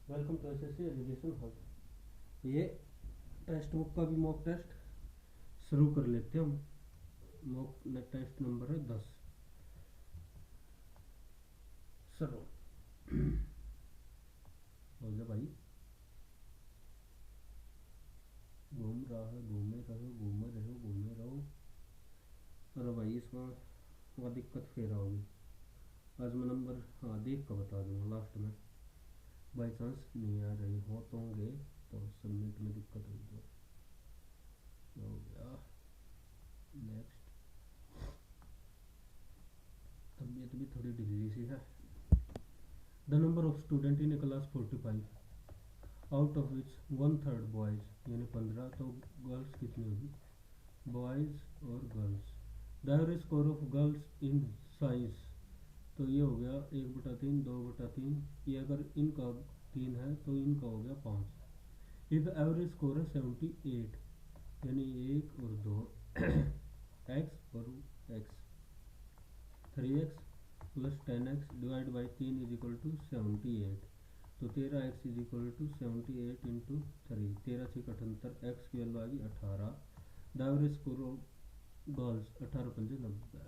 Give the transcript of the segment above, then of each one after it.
Welcome to SSC education hub. ये test book का भी मॉक टेस्ट शुरू कर लेते हैं हम। मॉक टेस्ट नंबर है 10। शुरू हो जा भाई। घूम रहा है, घूमे रहो, घूमे रहो, घूमे रहो। अरे भाई इसमें वह दिक्कत फिर होगी। आज मैं नंबर देख कर बता दूंगा लास्ट में। बाई चांस नहीं आ रही हो तो होंगे तो सबमिट में दिक्कत हुई तो हो गया। नेक्स्ट। तबीयत भी थोड़ी ढीली सी है। The number of student in A class 45, out of which 1/3 boys, यानी 15। तो गर्ल्स कितनी होगी, बॉयज और girls. The average score of girls in science, तो ये हो गया 1/3, 2/3। ये अगर इनका 3 है तो इनका हो गया 5। इफ एवरेज स्कोर है 78, यानी 1 और 2 एक्स और x. 3x plus 10x divide by 3 is equal to 78। तो 13x is equal to 78 into 3। 13×6 = 78, x की वैल्यू आ गई 18। The average score of girls 18×5 = 90।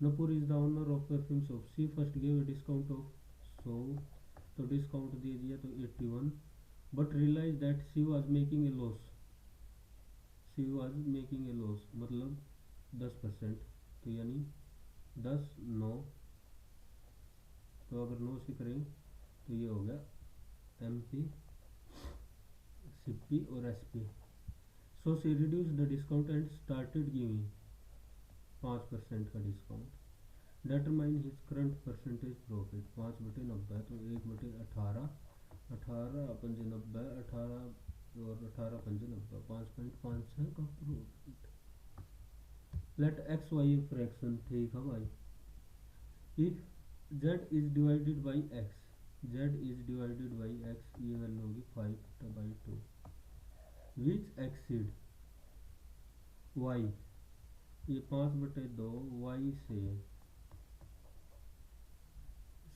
Nupur is the owner of perfume shop. She first give a discount of 100, तो discount दे दिया तो 81, but realise that she was making a loss. She was making a loss मतलब 10%, तो यानी 10 9। तो अगर 9 से करें तो ये हो गया MP, CP और SP। So she reduce the discount and started giving 5% का discount. Determine his current percentage profit 5/90, तो 1/18। 18×5 = 90, 18 और 18×5 = 5.5 का profit. Let x y a fraction, ठीक है भाई। If z is divided by x, z is divided by x, ये value होगी 5/2। विच exceed y, ये 5/2 y से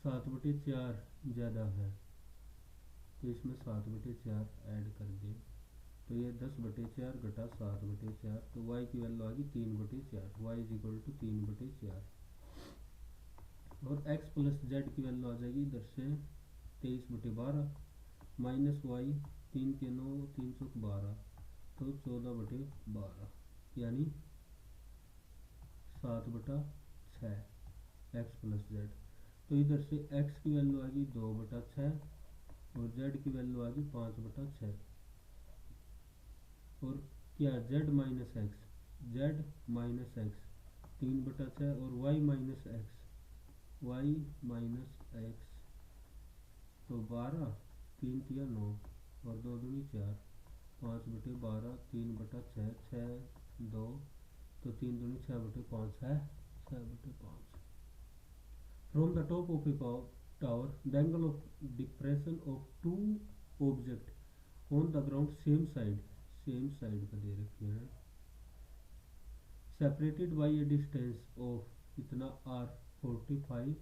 7/4 ज़्यादा है, तो इसमें 7/4 ऐड कर दे, तो ये 10/4 घटा 7/4, तो y की वैल्यू आ गई 3/4। y is equal to 3/4। और x प्लस z की वैल्यू आ जाएगी इधर से 23/12 माइनस वाई 3 के 9, 3 चौक 12, तो 14/12, यानी 7/6 x प्लस z। तो इधर से x की वैल्यू आ गई 2/6 और z की वैल्यू आ गई 5/6। और क्या z minus x, z minus x 3/6 और y minus x, y minus x, तो 12, 3 तिया 9 और 2 दूनी 4, 5/12, 3/6, 6 2, तो 3 दूनी 6/5 है, 6/5। From the top of a tower the angle of depression of two object on the ground same side पर दे रखी है, separated by a distance of इतना r 45,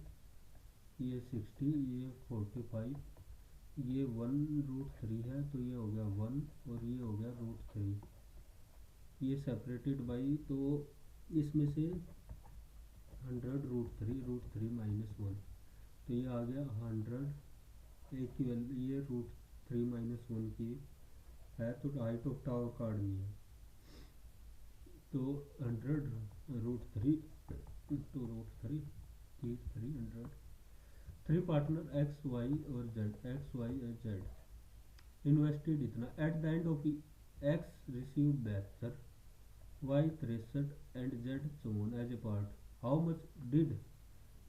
ये 60, ये 45, ये 1√3 है, तो ये हो गया 1 और ये हो गया √3। ये सेपरेटेड बाई, तो इसमें से 100√3 माइनस 1, तो ये आ गया 100। एक की वैल्यू ये √3 माइनस 1 की है, तो हाइट ऑफ टावर काटनी है, तो 100√3 into √3 is 300। 3 partner x y और जेड, एक्स वाई और जेड इन्वेस्टेड इतना। At the end of x receive 72, y 63 and z 54 as a part. How much did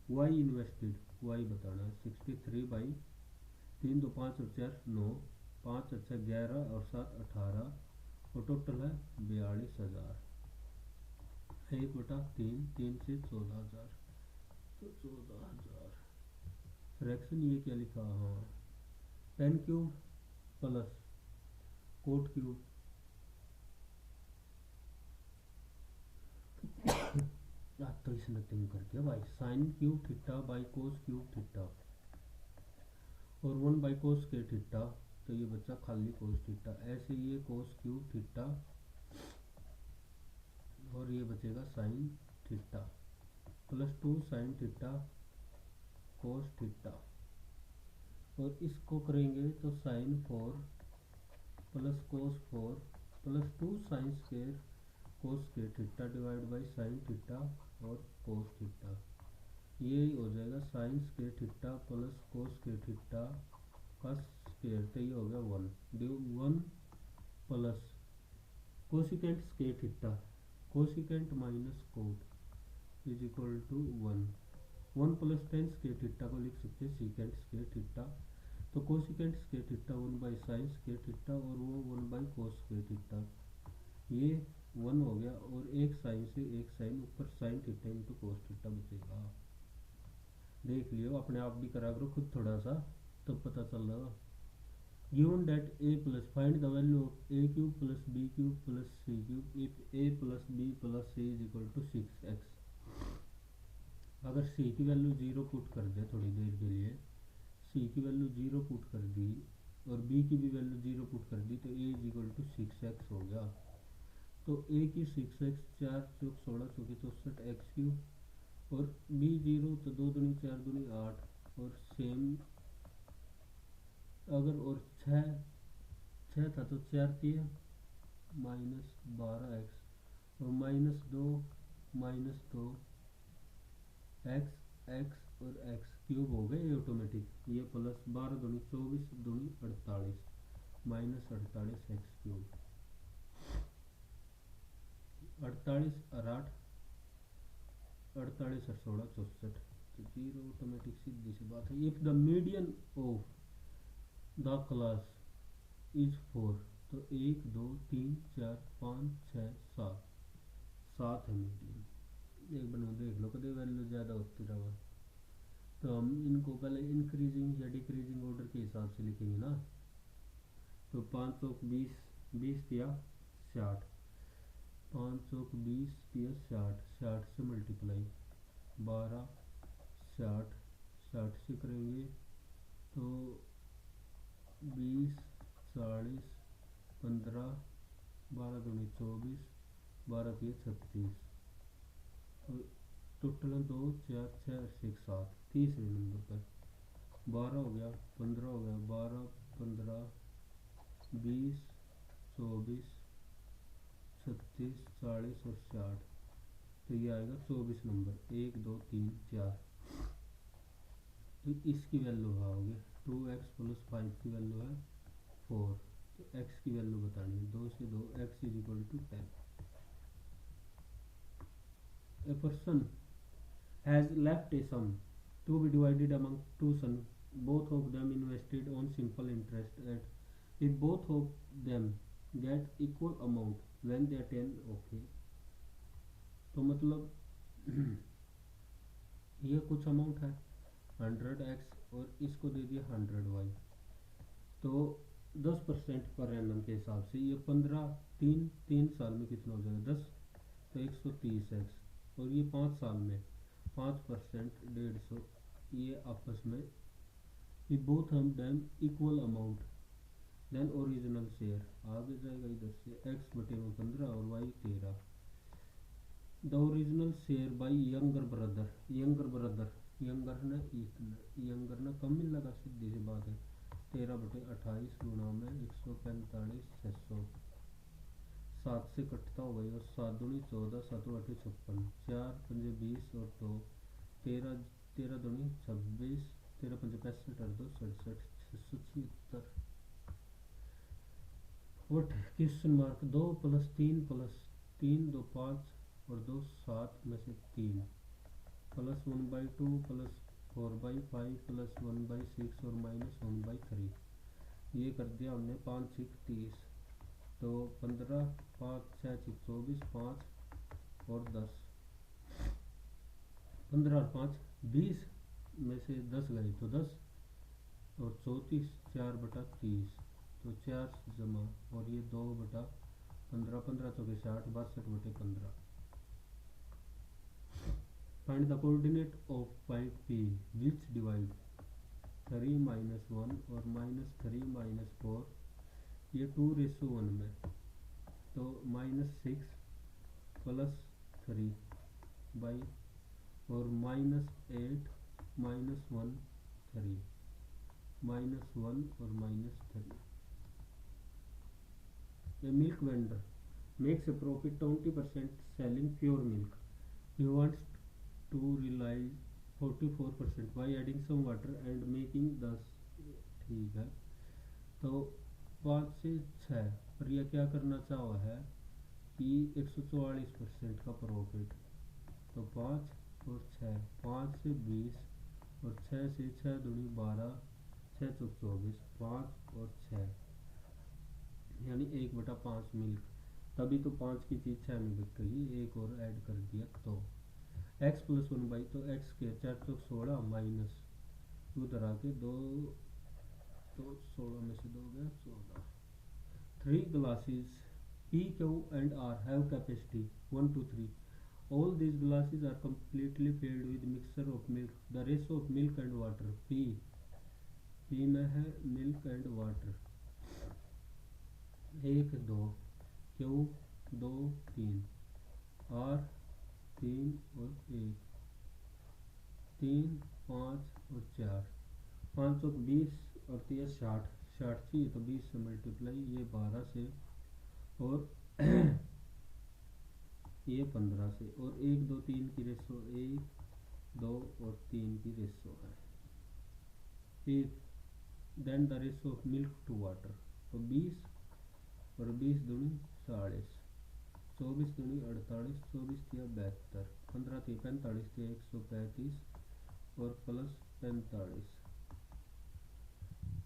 y invested, y बताना है। 63 by 3 2 5 और 4 9, 5 और 6 11 और 7 18, और टोटल है 42,000। 1/3, 3 से 14,000, तो 14,000। फ्रैक्शन ये क्या लिखा, हाँ 10³ प्लस कोट³ तो इसने 3 कर दिया भाई, sin³ theta by cos³ theta. और 1/cos k थीटा, तो ये बच्चा खाली cos थीटा। ऐसे ये cos क्यूब थीटा और ये बचेगा sin theta plus 2 sin theta cos theta, और इसको करेंगे तो sin 4 plus cos 4 plus 2 sin square cos k theta divide by sin theta और cos थीटा। ये हो जाएगा sin square theta plus cos k theta का स्क्वायर, तो ये हो गया 1 plus cosecant square theta, cosecant minus cot is equal to 1 plus tan square theta को लिख सकते हैं सीकेंट स्क्वायर थीटा, तो cosecant square theta 1/sin square theta और वो 1/cos स्क्वायर थीटा, ये 1 हो गया और एक साइन से एक साइन ऊपर sin theta into cos theta बचेगा। देख लियो, अपने आप भी करा करो खुद थोड़ा सा, तो पता चल रहा। Given that a plus find the value of a cube plus b cube plus c cube if a plus b plus c is equal to 6x। अगर c की वैल्यू 0 पुट कर दे थोड़ी देर के लिए, c की वैल्यू 0 पुट कर दी और b की भी वैल्यू 0 पुट कर दी, तो a is equal to 6x हो गया। तो a की 6x, 4 चौक 16 चौकी 64 x क्यूब और b 0, तो 2 दूनी 4 दूनी 8 और सेम अगर और 6 था तो 4 किया माइनस 12x और -2 x और x क्यूब हो गए ऑटोमेटिक, ये प्लस 12 दूनी 24 दूनी 48 माइनस 48 एक्स क्यूब, 48 और 8 48 और 16 64, तो 0 ऑटोमेटिक, सीधी सी बात है। If the median of the class is 4, तो 1 2 3 4 5 6 7 7 है मीडियन। एक बनो देख लो कदे वैल्यू ज़्यादा होती रहा, तो हम इनको पहले इंक्रीजिंग या डिक्रीजिंग ऑर्डर के हिसाब से लिखेंगे ना। तो 5 चौक 20, 20 किया 60, 5 चौक 20 किया 60, 60 से मल्टीप्लाई 12, 60 60 से करेंगे तो 20 40 15, 12 दूनी 24, 12 किए 36 और टोटल 2 4 6 और 6 7, तीसरे नंबर पर 12 हो गया 15 हो गया 12 15 20 24 36 40 और 60, तो ये आएगा 24 नंबर 1 2 3 4। तो इसकी वैल्यू होगी 2x प्लस 5 की वैल्यू है 4, तो x की वैल्यू बतानी है 2 से 2 x is equal to 10। A person has left a sum to be divided among two sons, both of them invested on simple interest at, if both of them get equal amount when they attain okay, तो मतलब ये कुछ amount है 100x और इसको दे दिया 100y, तो 10% per annum के हिसाब से ये 3 साल में कितना हो जाएगा 10, तो 130x और ये 5 साल में 5% 150, ये आपस में वी बोथ हम them equal amount then original share आगे जाएगा इधर से x बटे में 15 और y 13, the original share by younger brother younger ना कम मिल लगा, सीधी सी बात है 13 बटे 28 गुणा में 145 600, 7 से कटता हो गई और 7 दूनी 14 7 अठे 56, 4 पंजे 20 और 2 13 दूनी 26, 13 पंजे 65 और 2 67 676। वट क्वेश्चन मार्क 2 प्लस 3 2 5 और 2 7 में से 3 प्लस 1/2 प्लस 4/5 प्लस 1/6 और माइनस 1/3, ये कर दिया हमने 5 6 30, तो 15 5 6 6 24 5 और 10, 15 और 5 20 में से 10 गई तो 10 और 34 4 बटा 30, तो 4 जमा और ये 2 बटा 15 15 तो 60 62 बटे 15। Find the coordinate of point P which divide 3 - 1 और -3 - 4, ये 2:1 में, तो -6 + 3 बाई, और -8 - 1 3, -1 और -3। A milk vendor makes a profit 20% selling pure milk. He wants to realize 44% by adding some water and making 10। ठीक है, तो 5 से 6, पर यह क्या करना चाह रहा है कि 144% का प्रॉफिट। तो 5 और 6, 5 से 20 और 6 से 6 दूनी 12, 6 चौक 24, 5 और 6 यानी 1/5 मिल्क। तभी तो 5 की चीज़ 6 में बिक गई, एक और ऐड कर दिया तो x + 1 बाई, तो x के 4 चौक 16 माइनस उधर आके 2, तो 16 में से 2 गया 14। 3 glasses P, Q and R have capacity 1 to 3. All these glasses are completely filled with mixture of milk. The ratio of milk and water P में है milk and water 1 2, Q 2 3, R 3 और 1, 3 5 और 4, 5 और 20 और 3 60, 60 चाहिए तो 20 से मल्टीप्लाई, ये 12 से और ये 15 से, और 1 2 3 की रेशो 1 2 और 3 की रेशो है। फिर then the ratio of milk to water, तो 20 और 20 दूनी 40, 24 दूनी 48, 24 तिया 72, 15 तिया 45 तिया 135 और प्लस 45,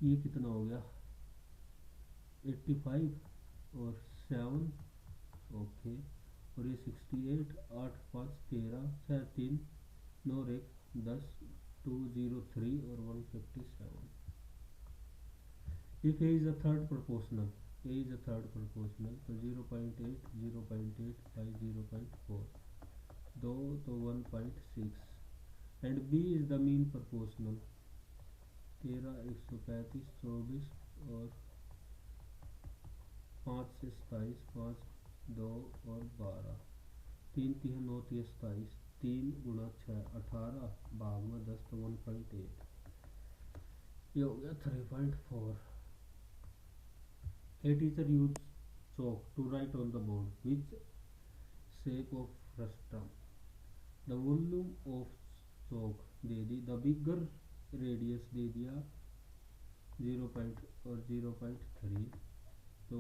ये कितना हो गया 85 और 7, ओके, और ये 68, 8 5 13, 6 3 9 1 10, 203 और 157। If A is a third proportional, A is a third proportional, तो 0.8 0.8 by 0.4, 2 तो 1.6, and B is the mean proportional, 13 135 24 और 5 से 27, 5 2 और 12, 3 3 9 3 27, 3 × 6 18 भाग में 10 तो 1.8, ये हो गया 3.4। A teacher used chalk to write on the board which shape of frustum. The volume of chalk they the, the bigger radius दे दिया 0. और 0.3, तो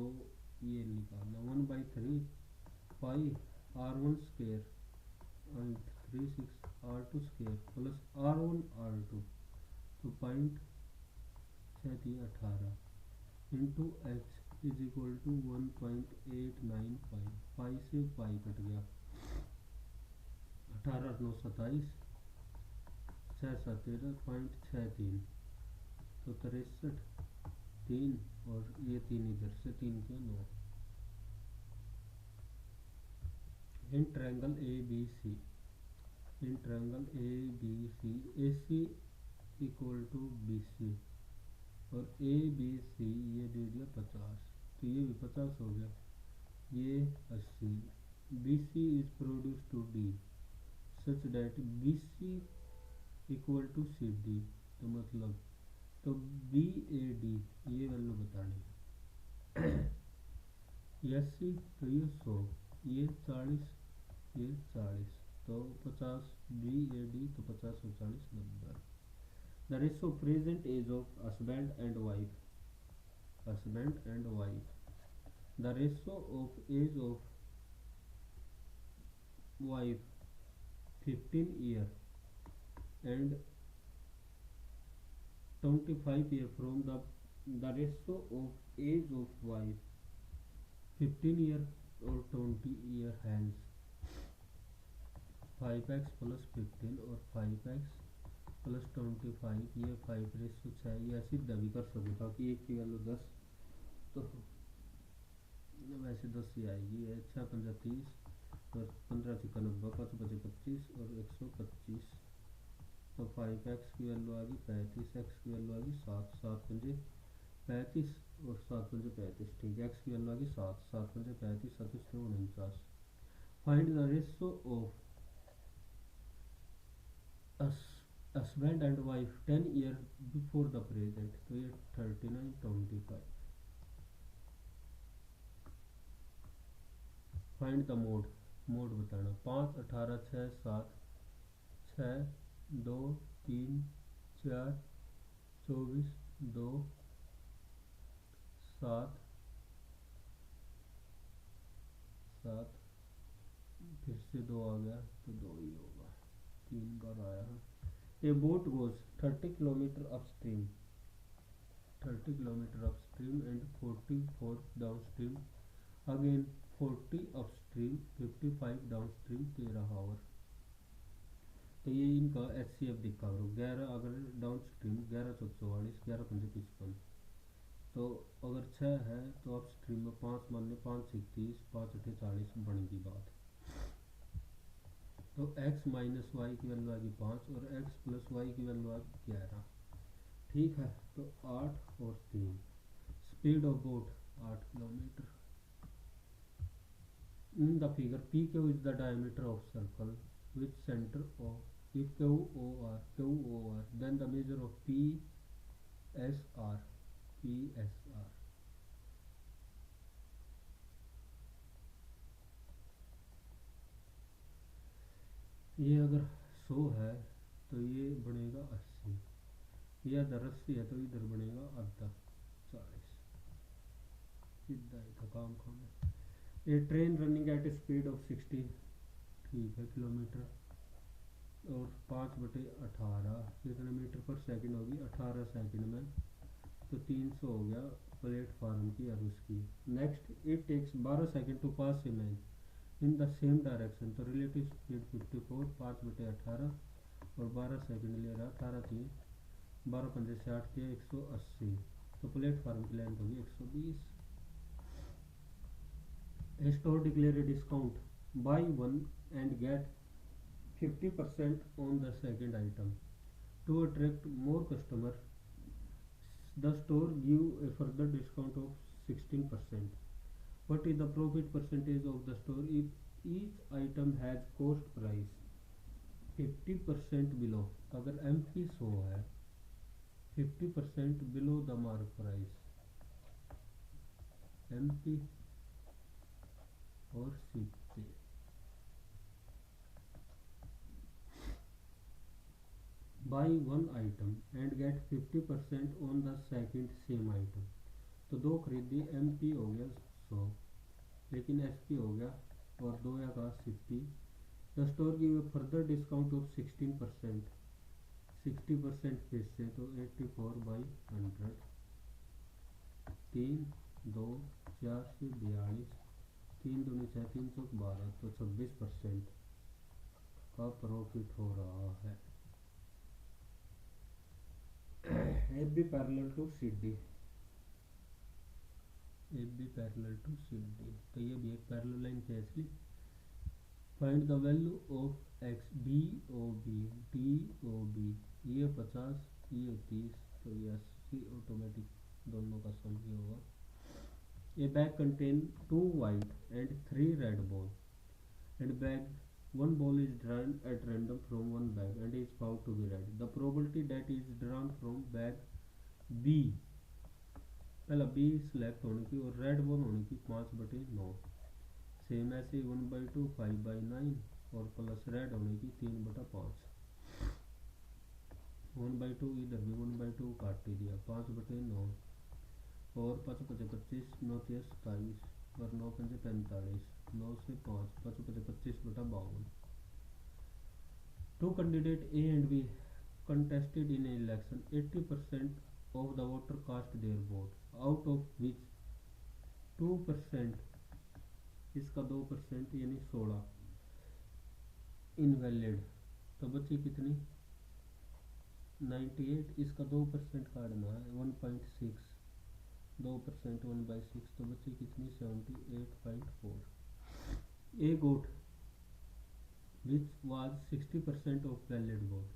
ये निकालना 1/3 pi r1 square and 36 r2 square plus r1 r2, तो 0.18 into h is equal to 1.895, pi से pi cut गया, 18 9 27, 6 7 13.63, तो 63 3 और ये 3 इधर से 3 के 9। In triangle ABC, in triangle ABC AC equal to BC और ABC ये दे दिया 50, तो ये भी 50 हो गया, ये 80। BC is produce to D such that BC equal to CD, तो मतलब तो BAD ये वैल्यू बतानी है। 80 तो ये 100, ये 40, ये 40, तो 50 BAD, तो 50 और 40 90। The ratio of present age of husband and wife, husband and wife, the ratio of age of wife 15 year and 25 year from the ratio of age of wife 15 year और 20 year hence 5x plus 15 और 5x plus 25, ये 5/6 है, ये सीधा भी कर सकते ताकि एक की वैल्यू 10, तो वैसे 10 ही आएगी, है 6 5 30 और 15 6 90, 5 5 25 और 125। तो 5x की वैल्यू आ गई 35, x की वैल्यू आ गई 7, 7×5 35 और 7×5 ठीक है। x की वैल्यू आ गई 7, 7×35 7×49। Find the ratio of husband and wife 10 year before the present, तो ये 39:25। फाइंड द मोड, मोड बताना 5 18 6 7 6 2 3 4 24 2 7 7 फिर से 2 आ गया तो 2 ही होगा, 3 बार आया है। A boat goes 30 kilometre upstream, 30 kilometre upstream and 44 downstream, again 40 upstream 55 downstream 13 hour. तो ये इनका एच सी एफ दिखा करो 11 अगर डाउन स्ट्रीम 11×4 = 44, 11×5 = 55। तो अगर 6 है तो अब स्ट्रीम में 5 मान लें, 5×6 = 30, 5×8 = 40 बनेगी बात। तो x माइनस वाई की वैल्यू आ गई 5 और x प्लस वाई की वैल्यू आ गई 11, ठीक है। तो 8 और 3, speed of boat 8 kilometre. In the figure P Q is the diameter of circle which centre of if QOR then the measure of PSR, PSR। ये अगर 100 है तो ये बनेगा 80, ये अगर 80 है तो इधर बनेगा आधा 40, सीधा ही काम खाना। ये train running at speed of 60, ठीक है, किलोमीटर और 5/18 कितने मीटर पर सेकंड होगी, 18 सेकंड में, तो 300 हो गया प्लेटफार्म की और उसकी। Next, it takes 12 second to pass a man in the same direction, तो रिलेटिव स्पीड 54, 5/18 और 12 सेकंड ले रहा, 18×3 12×5 60 के 180, तो प्लेटफार्म की लेंथ होगी 120। Store declare a discount buy 1 and get 50% on the second item to attract more customer. The store give a further discount of 16%. What is the profit percentage of the store if each item has cost price 50% below? अगर MP 100 है, 50% below the mark price, MP और CP। Buy one item and get 50% on the second same item, तो 2 खरीदी, MP हो गया 100 लेकिन SP हो गया और 2 या का 60। The store give a further discount of 16%, 60% फिर से, तो 84/100, 3 2 4 से 42, 3 दूनी 6 312, तो 26% का प्रॉफिट हो रहा है। AB parallel to CD, AB parallel to CD, तो ये भी एक पैरेलल लाइन खींच ली। Find the value of x DOB, DOB ये 50 ये 30, तो ये 80 ऑटोमेटिक, दोनों का सम ही होगा। ये bag contain 2 white and 3 red ball and bag one ball is drawn at random from one bag and is found to be red. The probability that is drawn from bag B, पहला B select होने की और red ball होने की 5/9, same ऐसे 1/2 5/9 और plus red होने की 3/5, 1/2 इधर भी 1/2 काट ही दिया, 5/9 और 5×5 = 9 × 27 और 9×5 = 45, 9 से 5 5×25 = 52। Two candidates A and B contested in an election. 80% of the voter cast their vote, out of which 2%, इसका 2% यानी 16 इनवैलिड, तो बची कितनी 98, इसका 2% काटना है 1.6, 2% 1/6, तो बची कितनी 78.4। A got which was 60% of valid vote,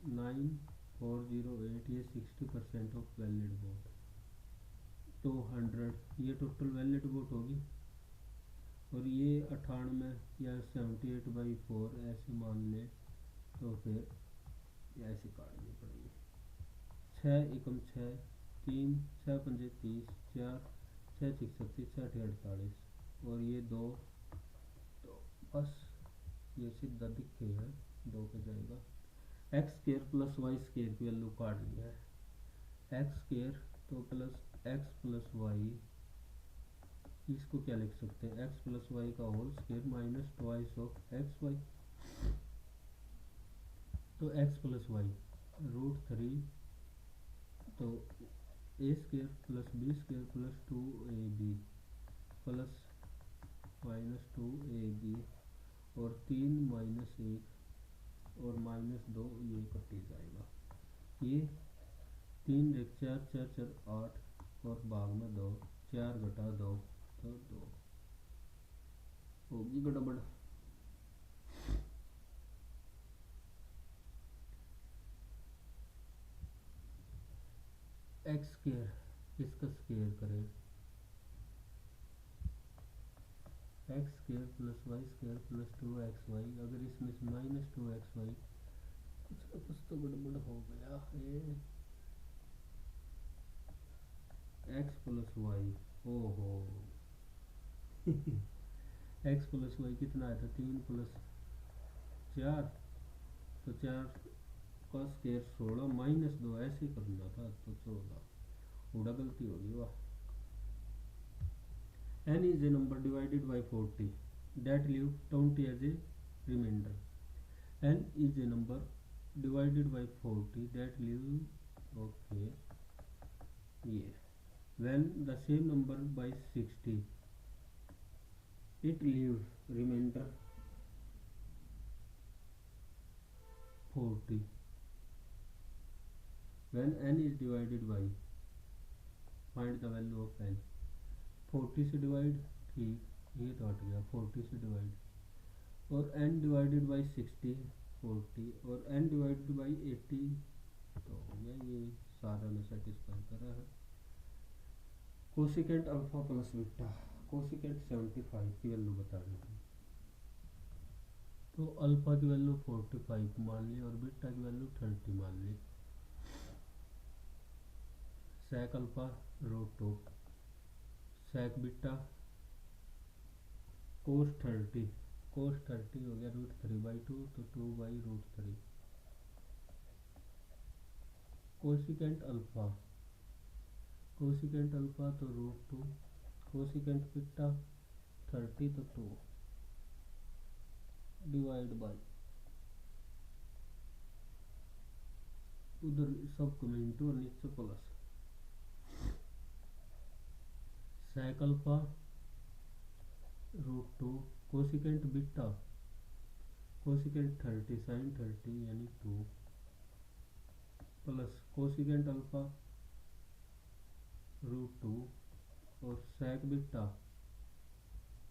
9408 ये 60% ऑफ वैलिड वोट, तो 100 ये टोटल वैलिड वोट होगी, और ये 98 या 78/4 ऐसे मान ले, तो फिर ऐसे काटनी पड़ेगी। 6 एकम 6, 3 6 पंजे 30, 4 6 6 36, 6 48, और ये 2, तो बस ये सीधा दिखे है 2 पे जाएगा। X square plus y square की वैल्यू काट लिया है। एक्स स्केयर तो प्लस एक्स प्लस वाई, इसको क्या लिख सकते हैं, एक्स प्लस वाई का whole square minus twice of x y, तो एक्स प्लस वाई √3, तो a square plus b square plus 2ab plus minus 2ab, और 3 माइनस 1 और माइनस 2, ये कटी जाएगा। ये 3 एक 4 4 4 8 और भाग में 2, 4 घटा 2 तो 2 होगी गड़बड़। एक्स स्केयर इसका स्केयर करें, x square plus y square plus 2xy, अगर इसमें से माइनस 2xy, कुछ तो गड़बड़ हो गया है। एक्स प्लस वाई, ओहो एक्स प्लस वाई कितना आया था, 3 प्लस 4, तो 4 का स्केयर 16 माइनस 2 ऐसे करना था, तो 14, उड़ा गलती होगी वाह। n is a number divided by 40 that leave 20 as a remainder. n is a number divided by 40 that leave, okay, yeah, when the same number by 60 it leaves remainder 40 when n is divided by, find the value of n, 40 से divide, ठीक, ये तो हट गया, 40 से divide, और n divided by 60 40, और n divided by 80, तो हो गया, ये सारा में सेटिस्फाई कर रहा है। Cosecant alpha plus beta, cosecant 75 की वैल्यू बतानी है, तो अल्फा की वैल्यू 45 मान ली और बीटा की वैल्यू 30 मान ली। सेक अल्फा √2, सेक बीटा कोस 30, कोस 30 हो गया √3/2, तो 2/√3। कोसिकेंट अल्फा, कोसिकेंट अल्फा तो √2, कोसिकेंट बीटा 30 तो 2 डिवाइड बाई, उधर सबको में इंटू और नीचे plus, sec alpha √2, cosecant beta cosecant 30 sine 30 यानी 2, प्लस कोसिकेंट अल्फा √2 और सेक बीटा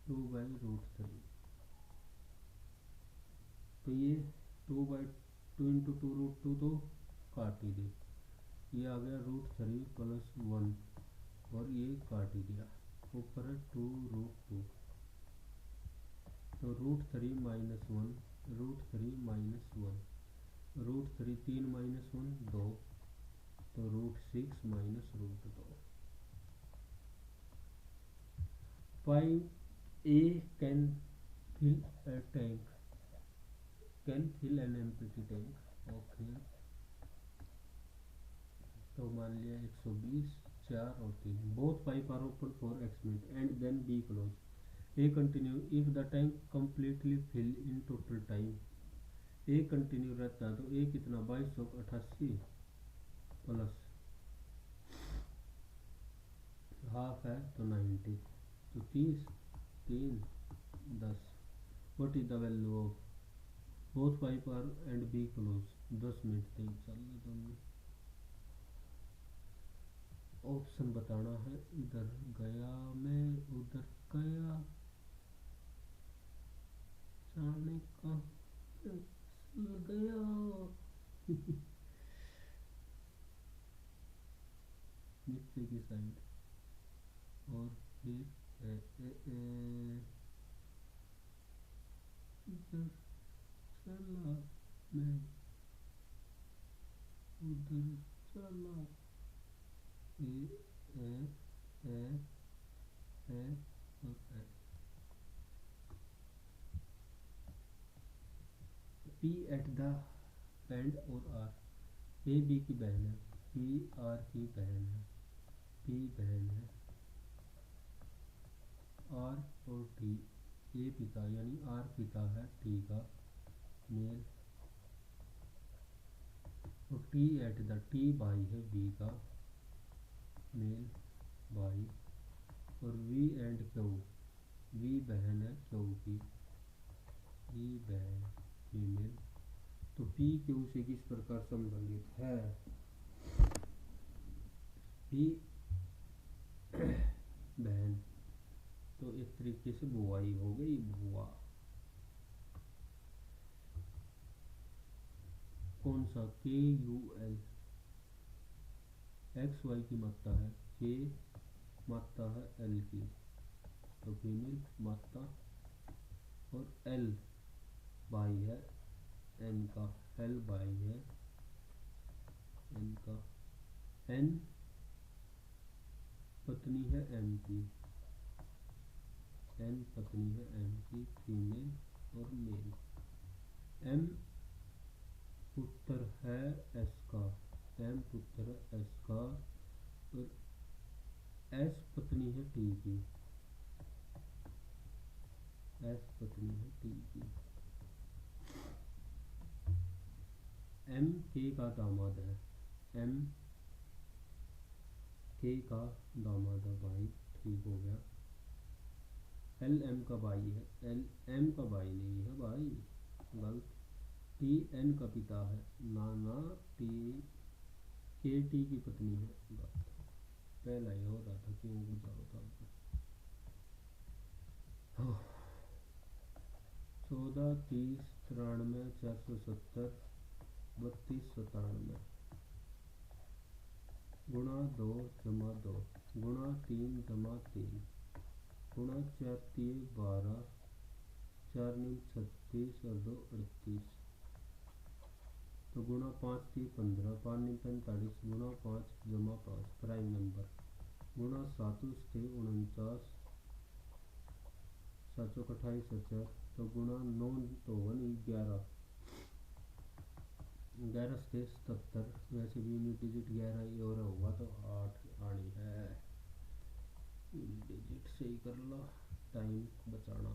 2/√3, तो ये 2/2 इंटू 2√2 तो काट ही दे, ये आ गया √3 प्लस 1, और ये काट ही दिया, ऊपर है 2√2, तो √3 माइनस 1, √3 माइनस 1, √3 3 माइनस 1 2, तो √6 minus √2। Find A can fill a tank, can fill an empty tank, okay, तो मान लिया 120, 4 और 3, both pipe are open for experiment and then B close, A continue if the tank completely fill in total time, A continue रहता है, तो ए कितना 2288 plus half है तो 90, तो 30 3 10, what is the value of both pipe are and B close, 10 minute तक चल दोनों, ऑप्शन बताना है, इधर गया मैं उधर गया, जाने का गया, नीचे की साइड। और फिर इधर चला मैं, उधर चला, ए ए ए ए और ए। पी एट द एंड और आर। ए बी की बहन है, बी आर की बहन है, पी बहन है, आर और टी। ए पिता यानी आर पिता है टी का मेल, और टी एट द, टी भाई है बी का मेल भाई, और वी एंड क्यू, वी बहन है क्यू की, वी बहन फीमेल। तो पी क्यू से किस प्रकार संबंधित है? पी बहन, तो एक तरीके से बुआई हो गई, बुआ। कौन सा? के यू एल, एक्स वाई की मात्रा है, के मात्रा है एल की, तो फीमेल मात्रा, और एल भाई है एन का, एल भाई है एन का, एन पत्नी है एम की, एन पत्नी है एम की, फीमेल और मेल। एम पुत्र है एस का, एम पुत्र है एस का, और एस पत्नी है टी की, एस पत्नी है टी की। एम के का दामाद है, एम के का दामाद है भाई, ठीक हो गया। एल एम का भाई है, एल एम का भाई नहीं है भाई, गलत। टी एन का पिता है, नाना टी के टी की पत्नी है, गलत। पहला ये हो रहा था क्यों बुझाओ था। 14 30 93 470 32 97 गुणा 2 जमा 2 गुणा 3 जमा 3 गुणा 4 3 12 4 9 36 और 2 38, तो गुणा 5 3 15 5 9 45 गुणा 5 जमा 5 प्राइम नंबर, गुणा 7 3 49 7 28 70, तो गुणा 9 तो बनी 11 11 से 77, वैसे भी यूनिट डिजिट 11 ही और होगा तो 8 आनी है, यूनिट डिजिट सही कर लो, टाइम बचाना।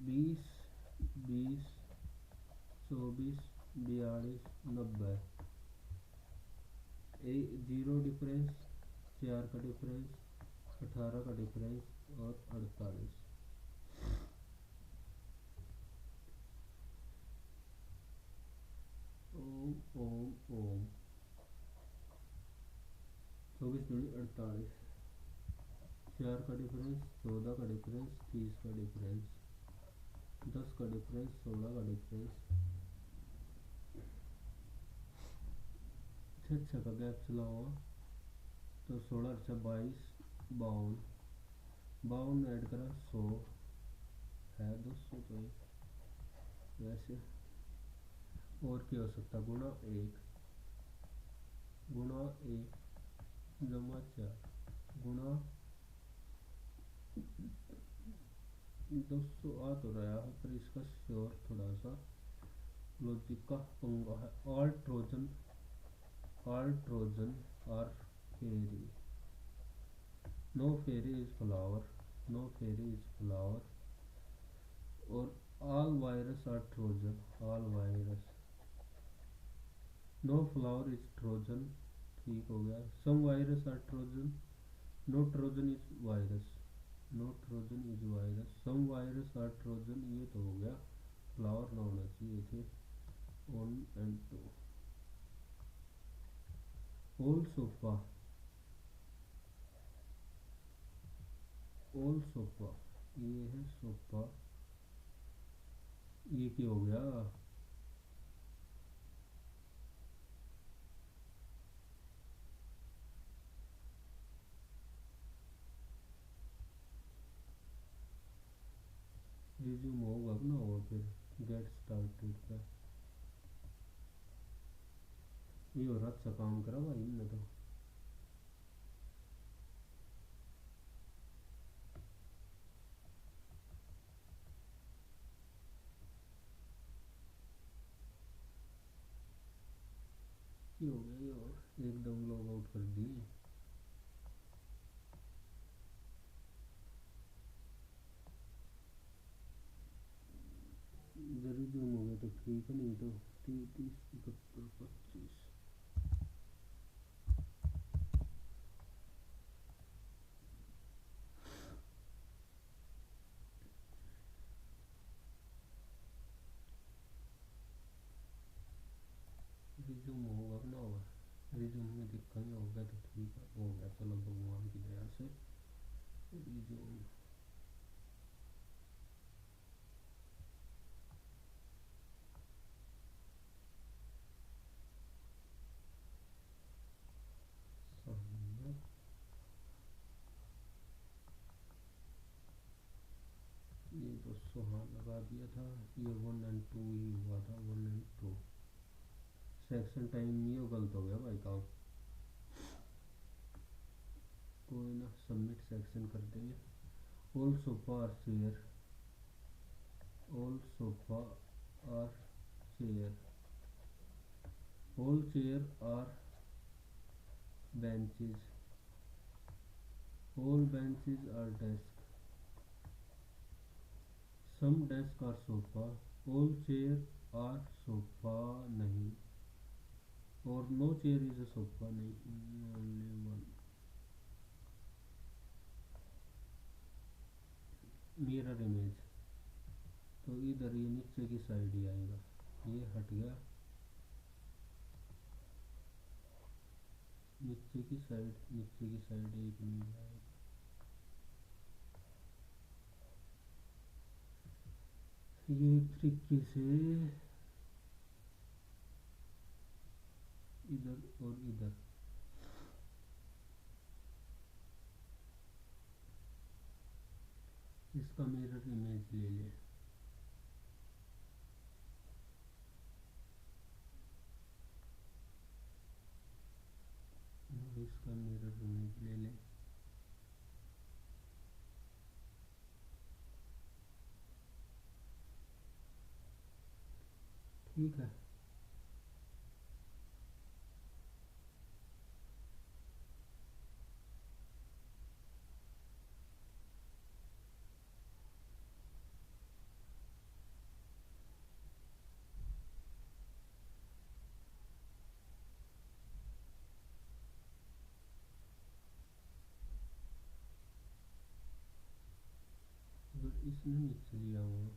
20 20 24 42 90, जीरो डिफरेंस, 4 का डिफरेंस, 18 का डिफरेंस और 48। ओम ओम ओम 24 दूनी 48, 4 का डिफरेंस, 14 का डिफरेंस, 30 का डिफरेंस, 10 का डिफरेंस, 16 का डिफरेंस, 6 का गैप चला हुआ, तो 16 अच्छा 22 52 52 ऐड करा 100 है 200, तो वैसे और क्या हो सकता, गुणा 1 जमा 4 गुणा 200 आ तो रहा है, पर इसका श्योर थोड़ा सा लॉजिक का पंगा है। All Trojan are fairy, no fairy is flower, no fairy is flower, और all virus are Trojan, all virus, no flower is Trojan, ठीक हो गया। Some virus are Trojan, no Trojan is virus, no Trojan is virus, some virus are Trojan, ये तो हो गया, flower ना होना चाहिए थे। 1 and 2। ओल सोफा, ओल सोफा, ये है सोफा, ये क्या हो गया, रिज्यूम होगा ना, होगा फिर गेट स्टार्टेड पे ये हो रहा। अच्छा काम करा भाई इनने तो। ये हो गया, ये और एकदम लॉग आउट कर दिए। इधर रिज्यूम हो गया तो ठीक है, नहीं तो 30 71 25 रिज्यूम होगा ना, होगा रिज्यूम में दिक्कत हो गया तो ठीक है, हो गया चलो भगवान की दया से रिज्यूम। ये तो सुहा लगा दिया था। ये 1 और 2 ही हुआ था, 1 और 2 सेक्शन टाइम ये गलत हो गया भाई काम। कोई ना, सबमिट सेक्शन कर देंगे। All sofa are chair, all sofa are chair, all chair are benches, all benches are desk, some desk are sofa, all chair are sofa नहीं, और no chair is a sofa नहीं, only one. Mirror image तो इधर ये नीचे की side ही आएगा, ये हट गया नीचे की साइड, नीचे की साइड एक नहीं आएगा। ये एक तरीके से इधर और इधर इसका मिरर इमेज ले ले। और इसका मिरर इमेज ले ले। ठीक है, अगर इसने नीचे लिया हुआ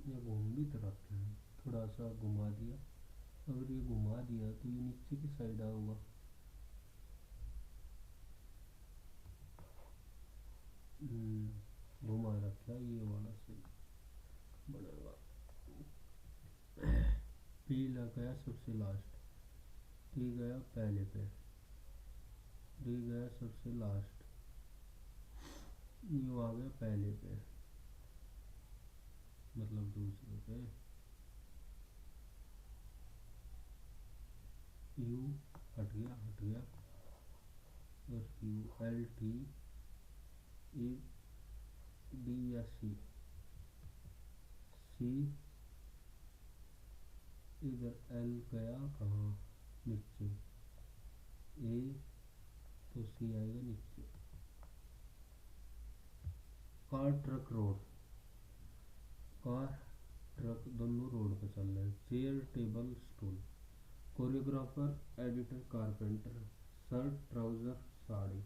या घूम भी तो रखे हैं, थोड़ा सा घुमा दिया, अगर ये घुमा दिया तो ये नीचे की साइड आऊगा। घुमा रखा ये वाला सही बनेगा। पी गया सबसे लास्ट, टी गया पहले पे, डी गया सबसे लास्ट, यू आ गया पहले पे, मतलब दूसरे पे। यू हट गया और U L T E D या सी, सी इधर एल गया कहाँ, नीचे, ए तो सी आएगा नीचे। Car truck road, car truck दोनों रोड पे चल रहे हैं। Chair table stool, choreographer editor carpenter, shirt trouser sari.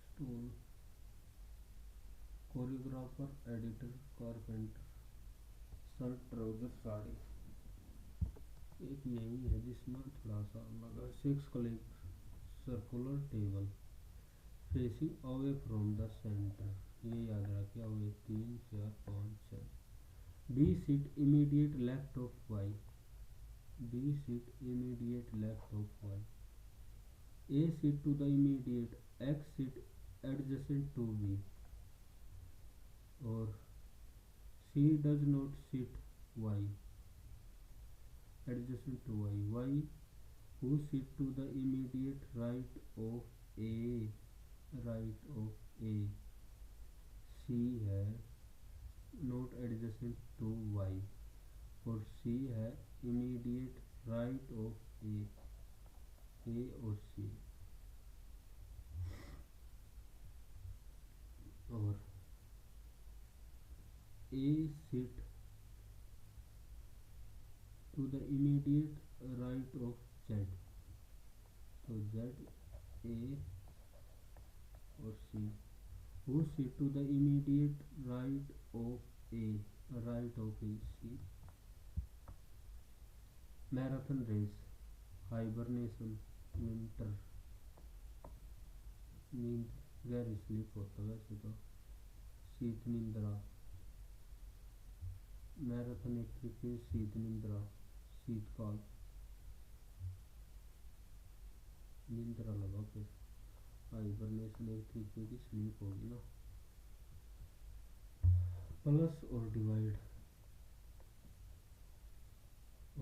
Stool, choreographer editor carpenter, shirt trouser sari. एक यही है जिसमें थोड़ा सा लगा। 6 collect circular table facing away from the centre, ये याद रखिए, away 3 4 5 6। B seat immediate left of Y, B sit immediate left of Y. A sit to the immediate X sit adjacent to B. Or C does not sit Y adjacent to Y. Y who sit to the immediate right of A, right of A. C है not adjacent to Y और C है immediate right of A और C. और A sit to the immediate right of Z. तो Z A और C who sit to the immediate right of A, right of A C. Marathon race, hibernation, winter, नींद, गहरी sleep होता है वैसे तो, शीत निंद्रा, मैराथन एक तरीके शीत निंद्रा, शीतकाल, निंद्रा लगा फिर, हाइबरनेशन एक तरीके की स्लीप होगी ना। प्लस और डिवाइड,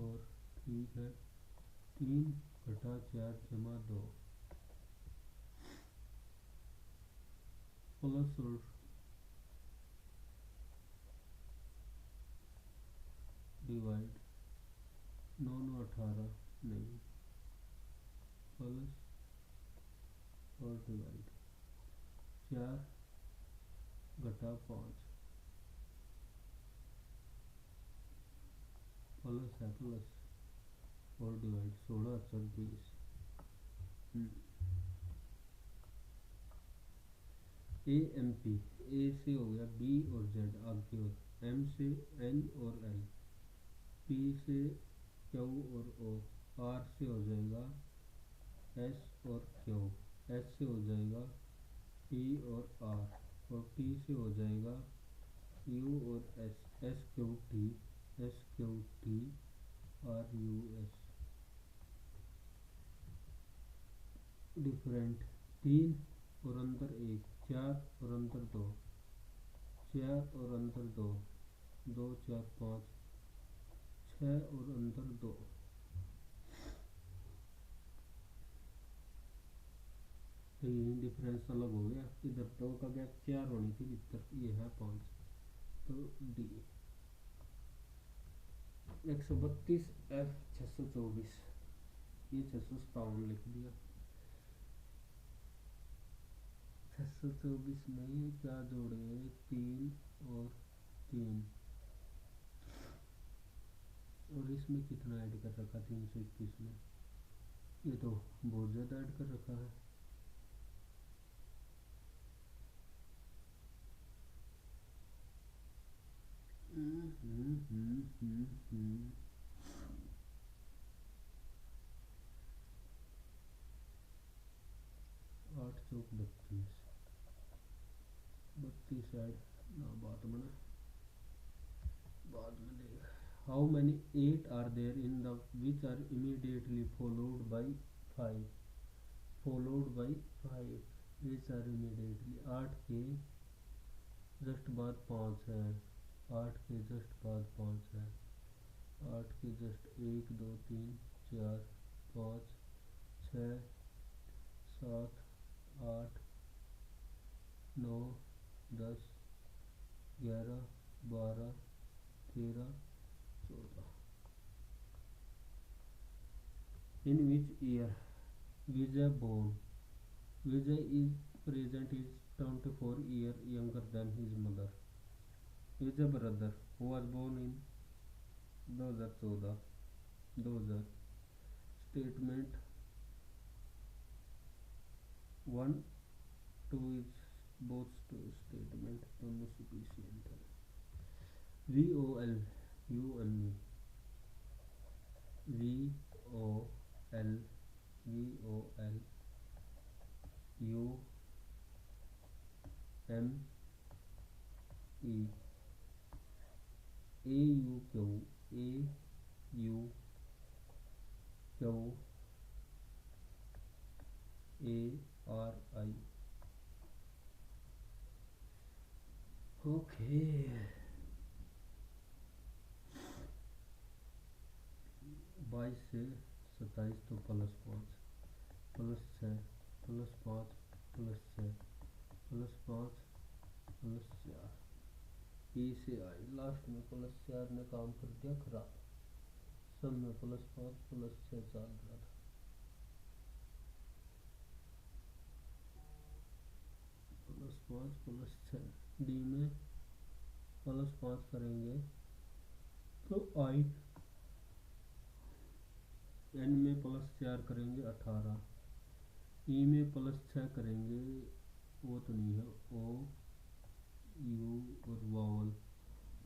और ठीक है 3 घटा 4 जमा 2, प्लस और डिवाइड 9 9 18 नहीं, प्लस और डिवाइड 4 घटा 5 प्लस है प्लस और डिवाइड 16 4 20। ए एम पी, ए से हो गया बी और जेड आगे, और एम से एन और एल, पी से क्यू और ओ, आर से हो जाएगा एस और क्यू, एस से हो जाएगा टी और आर, और टी से हो जाएगा यू और S, S Q T, S Q T, R U S. Different 3 और अंदर 1, 4 और अंदर 2, 4 और अंदर 2, 2 4 5, 6 और अंदर 2। तो यही डिफरेंस अलग हो गया, इधर 2 का गैप 4 होनी थी भीतर, ये है 5, तो डी। 132 F 624, ये 657 लिख दिया, 624 में क्या जोड़े 3 और 3, और इसमें कितना ऐड कर रखा 321 में, ये तो बहुत ज़्यादा ऐड कर रखा है। आठ चौक 32, 32 ऐड ना बात बना, बाद में देख। How many 8 are there in the which are immediately followed by 5, followed by 5 which are immediately, 8 के जस्ट बाद 5 है, 8 के जस्ट बाद 5 है, 8 के just 1 2 3 4 5 6 7 8 9 10 11 12 13 14। In which year Vijay born? Vijay is present is 24 years younger than his mother. Vijay brother who was born in 2014, 2000, statement 1 2 is both statement दोनों sufficient है। VOL you and me, VOL VOL U M E AUQ AUQ QARI। Okay, 22 से 27 तो +5 +6 +5 +6 +5 +4, ई से आई last में +4 ने काम कर दिया खराब। सब में +5 +6 चल रहा था। +5 +6, डी में +5 करेंगे तो आई, एन में +4 करेंगे 18, ई में +6 करेंगे, वो तो नहीं है, ओ यू और वावल,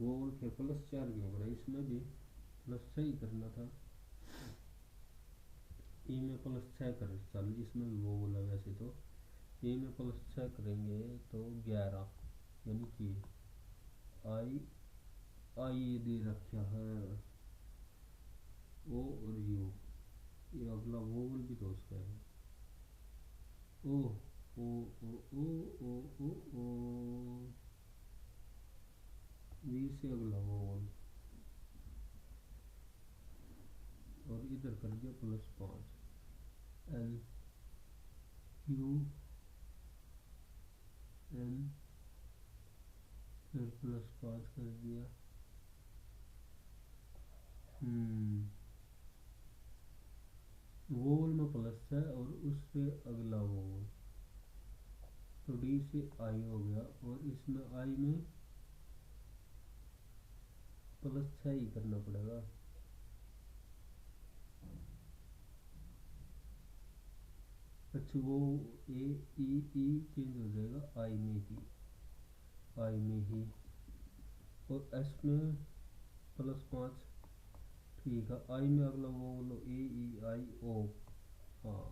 वोवल फिर +4 क्यों करा, इसमें भी +6 ही करना था। ई में +6 कर चल, इसमें भी वोवल है वैसे तो। ई में +6 करेंगे तो 11, यानी कि आई ये दे रखा है, ओ और यू, ये अगला वोवल भी तो उसका है, ओ ओ ओ ओ ओ ओ ओ, वी से अगला वोवल, और इधर कर दिया +5, एल यू एन, फिर +5 कर दिया। वोवल में प्लस है और उससे अगला वोवल, तो डी से आई हो गया, और इसमें आई में +6 ही करना पड़ेगा। अच्छा, वो ए ई चेंज हो जाएगा आई में ही, और एस में +5, ठीक है। आई में अगला वो बोलो ए ई आई ओ, हाँ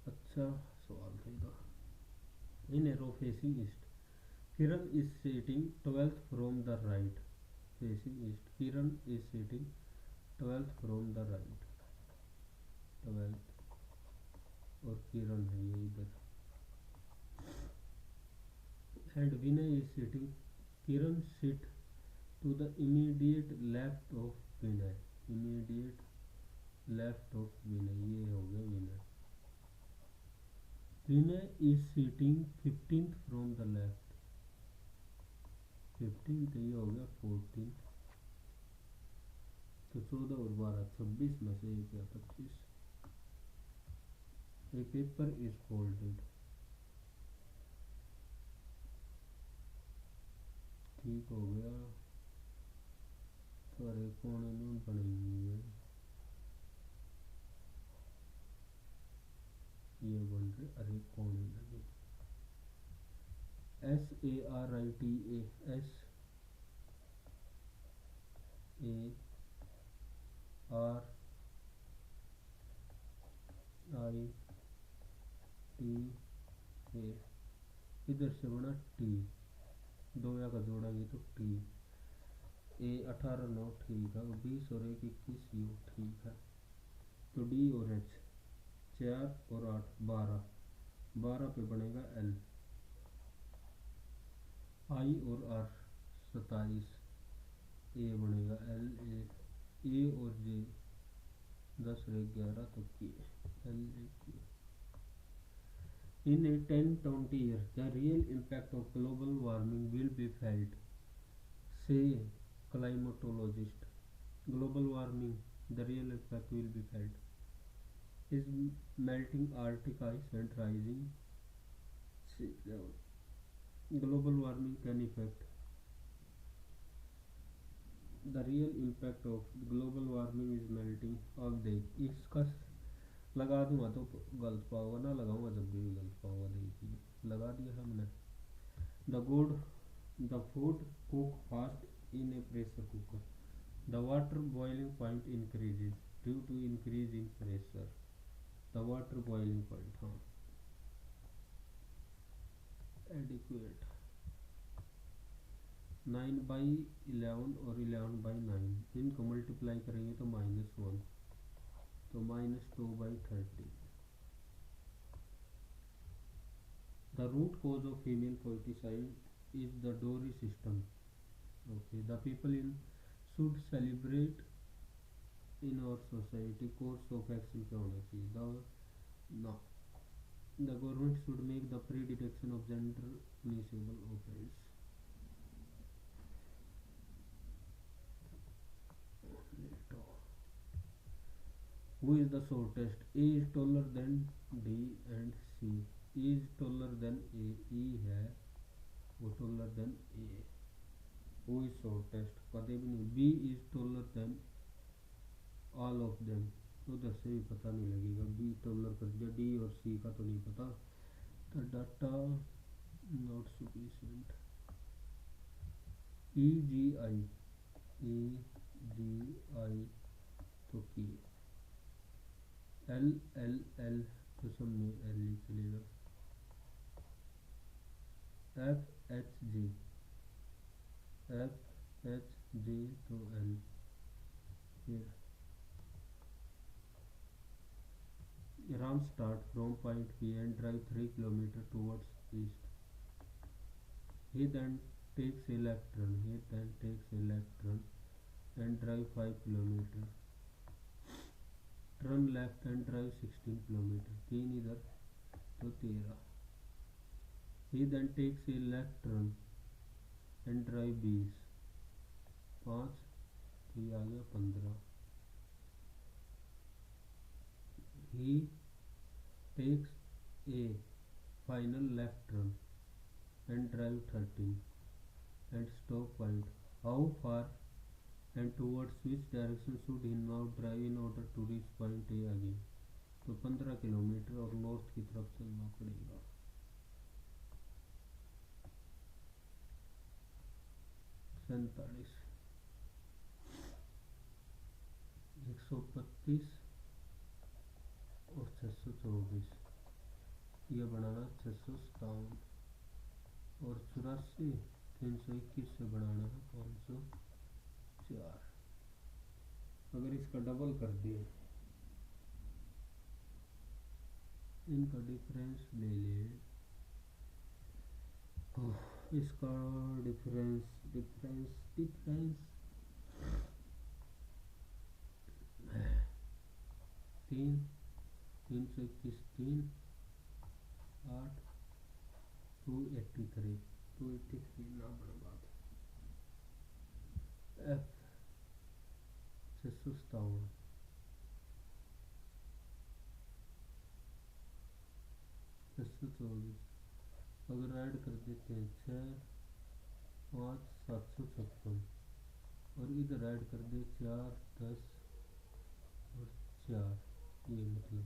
अच्छा सवाल था ये। In a row facing east, Kiran is sitting 12th from the right, facing east, Kiran is sitting 12th from the right, 12th, और किरण है ये इधर, and Vinay is sitting, Kiran sit to the immediate left of Vinay, immediate left of Vinay, ये हो गया Vinay. Vinay is sitting 15th from the left, 15th, ये हो गया 14th, तो 14 और 12 26 में से एक है 25। ए पेपर इज फोल्डेड, ठीक हो गया, सारे कोने में बनी हुई है, ये बन रहे अरे कोने में भी, SARITA, SARITA, इधर से बना टी, दो या का जोड़ेंगे तो टी, ए 18 9 ठीक है, 20 और 1 21 यू ठीक है, तो डी और एच 4 और 8 12, 12 पे बनेगा एल, आई और आर 27, ए बनेगा एल, ए और जे 10 और 11 तो के, एल ए के। In a 10-20 years, the real impact of global warming will be felt, say climatologist. Global warming, the real impact will be felt, is melting Arctic ice and rising sea level. Global warming can affect, the real impact of global warming is melting, अब देख इसका लगा दूंगा तो गलत पाऊंगा, ना लगाऊंगा जब भी गलत पाऊंगा, देखिए लगा दिया हमने। The food cook fast in a pressure cooker, the water boiling point increases due to increase in pressure, the water boiling point, हाँ एडिक्वेट। 9/11 और 11/9 इनको मल्टीप्लाई करेंगे तो -1, तो -2/30. The root cause of female foeticide is the dowry system. Okay, the people in should celebrate in our society course of action क्या होना चाहिए? The government should make the pre-detection of gender punishable offense. Who is the shortest? A is taller than D and C. E is taller than A. E है वो taller than A. Who is shortest? कदे भी नहीं. B is taller than all of them. उधर से भी पता नहीं लगेगा. B taller कर दिया. D और C का तो नहीं पता. The data not sufficient. EGI तो की LLL तो सब में L ही चलेगा. FHJ तो L. फिर Ram start from point P and drive 3 km towards east. He then takes a left turn and drive 5 km. Turn left and drive 16 km. 3 इधर तो 13. He then takes a left turn and drive 20. 5 तो ये आ गया 15. He takes a final left turn and drive 13 and stop point. How far and towards which direction should he now drive in order to reach point A again? तो 15 kilometre और north की तरफ चलना पड़ेगा. 47 132 और 624 ये बनाना 657 और 84 321 से बनाना है 504. अगर इसका डबल कर दिए इनका डिफरेंस ले लें तो इसका डिफरेंस 321 3 8 283 ना बर्बाद. F 657 624 अगर ऐड कर देते हैं 6 5 756 और इधर ऐड कर दे 4 10 और 4 ये मतलब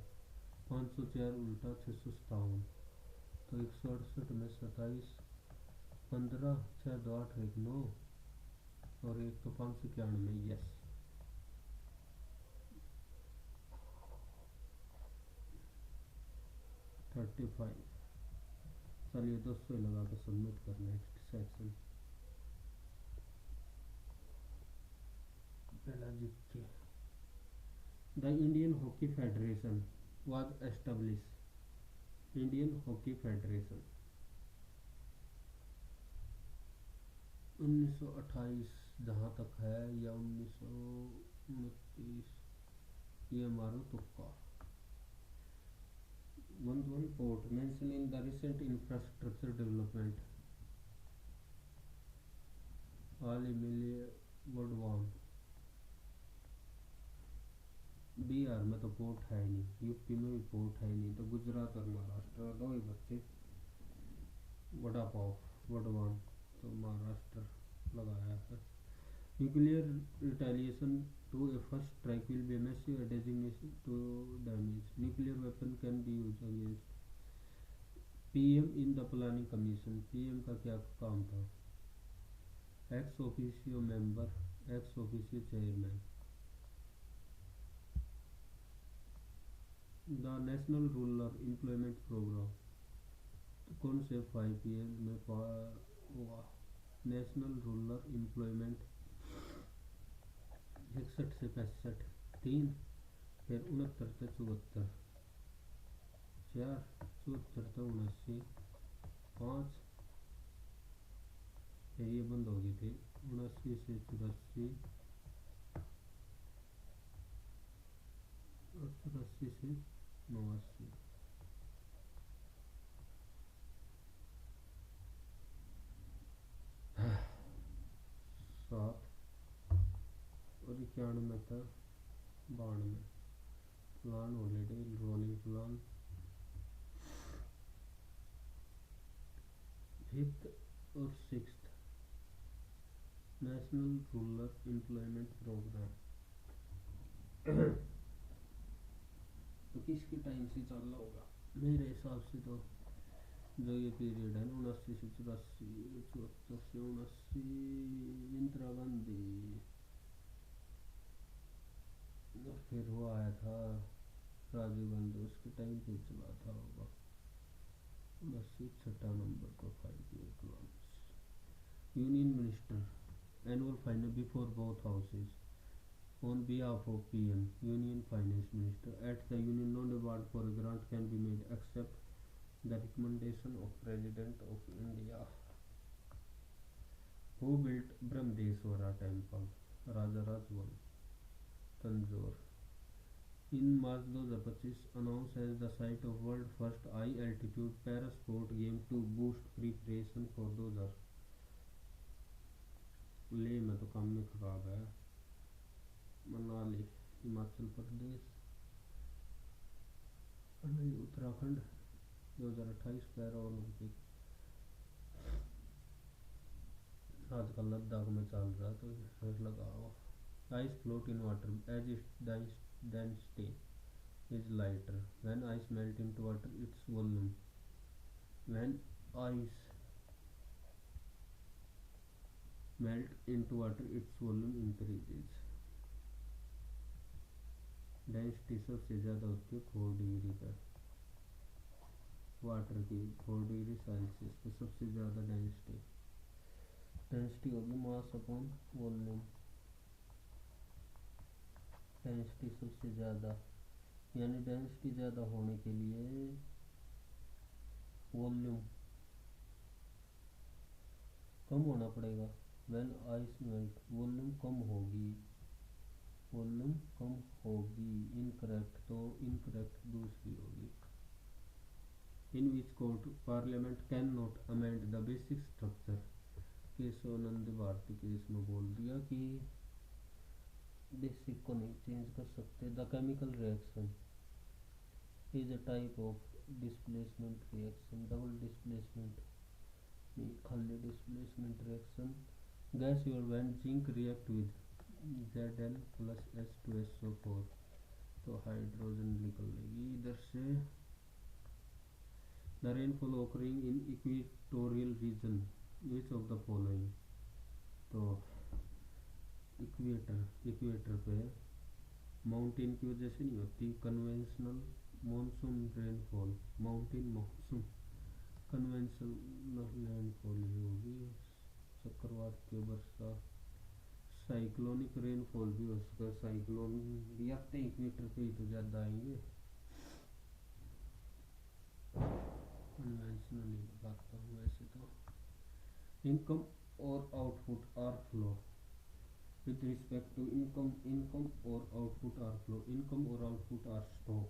504 उल्टा 657 तो 168 में 27 15 6 2 8 1 9 और एक तो 591. यस 35. चलिए 200 लगा के सबमिट कर. नेक्स्ट सेक्शन पहला GK. The Indian hockey federation was establish. Indian hockey federation 1928 जहाँ तक है या 1929 ये मारो तुक्का. one report mentioned in the recent infrastructure development. All Emilia Woodwan. Bihar में तो पोर्ट है नहीं, यूपी में भी पोर्ट है नहीं, तो गुजरात और महाराष्ट्र दो ही बच्चे. वड़ा पाव वडवान तो महाराष्ट्र लगाया है. Nuclear retaliation to a first strike will be a massive designation to damage. Nuclear weapon can be used against. PM in the planning commission. PM का क्या काम था? Ex officio member, ex officio chairman. The national rural employment program कौन से 5 year में हुआ? National rural employment 61 से 65 3 फिर 69 से 74, 4, 74 तो 79, 5, फिर ये बंद होगी, फिर 79 से 84 और 84 से 89, 7 और 91 था 92, plan holiday rolling plan, 5th और 6th national rural employment programme. तो किसके टाइम से चल रहा होगा मेरे हिसाब से, तो जो ये पीरियड है ना 79 से 84, 74 से 79, इंदिरा गांधी, और फिर वो आया था राजीव गांधी, उसके टाइम पे चला था होगा 79, 6 नंबर का 5 year plan. Union minister annual final before both houses on behalf of PM, Union Finance Minister, at the Union no award for a grant can be made except the recommendation of President of India. Who built Brahmdeshwara Temple? Raja Rajwan, Tanjore. In March 2025, announced as the site of world first high altitude para sport game to boost preparation for 2000। ले में तो काम में खराब है। Manali, Himachal Pradesh, Uttarakhand, 2028 para Olympic. आजकल लद्दाख में चल रहा है, तो फिर लगाओ। Ice float in water as its density is lighter when ice melt into water its volume, when ice melt into water its volume increases. Density सबसे ज़्यादा होती है 4 डिग्री पर, वाटर की 4 डिग्री सेल्सियस पे सबसे ज़्यादा डेंसिटी होगी मास अपॉन वॉल्यूम। डेंसिटी सबसे ज़्यादा, यानी डेंसिटी ज़्यादा होने के लिए वॉल्यूम कम होना पड़ेगा। व्हेन आइस मेल्ट, वॉल्यूम कम होगी, वॉल्यूम कम होगी। इनकरेक्ट, तो इनकरेक्ट दूसरी होगी। In which court parliament can not amend the basic structure. Keshavananda Bharati case में बोल दिया कि बेसिक को नहीं चेंज कर सकते। The chemical reaction is a type of displacement reaction, double displacement नहीं खाली displacement reaction. Gas your when zinc react with Zl plus H2SO4, तो हाइड्रोजन निकलेगी इधर से। The rainfall occurring in equatorial region, which of the following, तो equator पे mountain की वजह से नहीं होती। Conventional monsoon rainfall, mountain monsoon, conventional rainfall ही होगी। चक्रवातीय वर्षा, साइक्लोनिक रेनफॉल भी हो सकता है। साइक्लोन भी आते हैं इक्वेटर पे ही तो ज़्यादा आएंगे। कन्वेंशनल ही बताता हूँ वैसे तो। इनकम और output are flow, with respect to income, income और आउटपुट आर फ्लो, इनकम और output are stock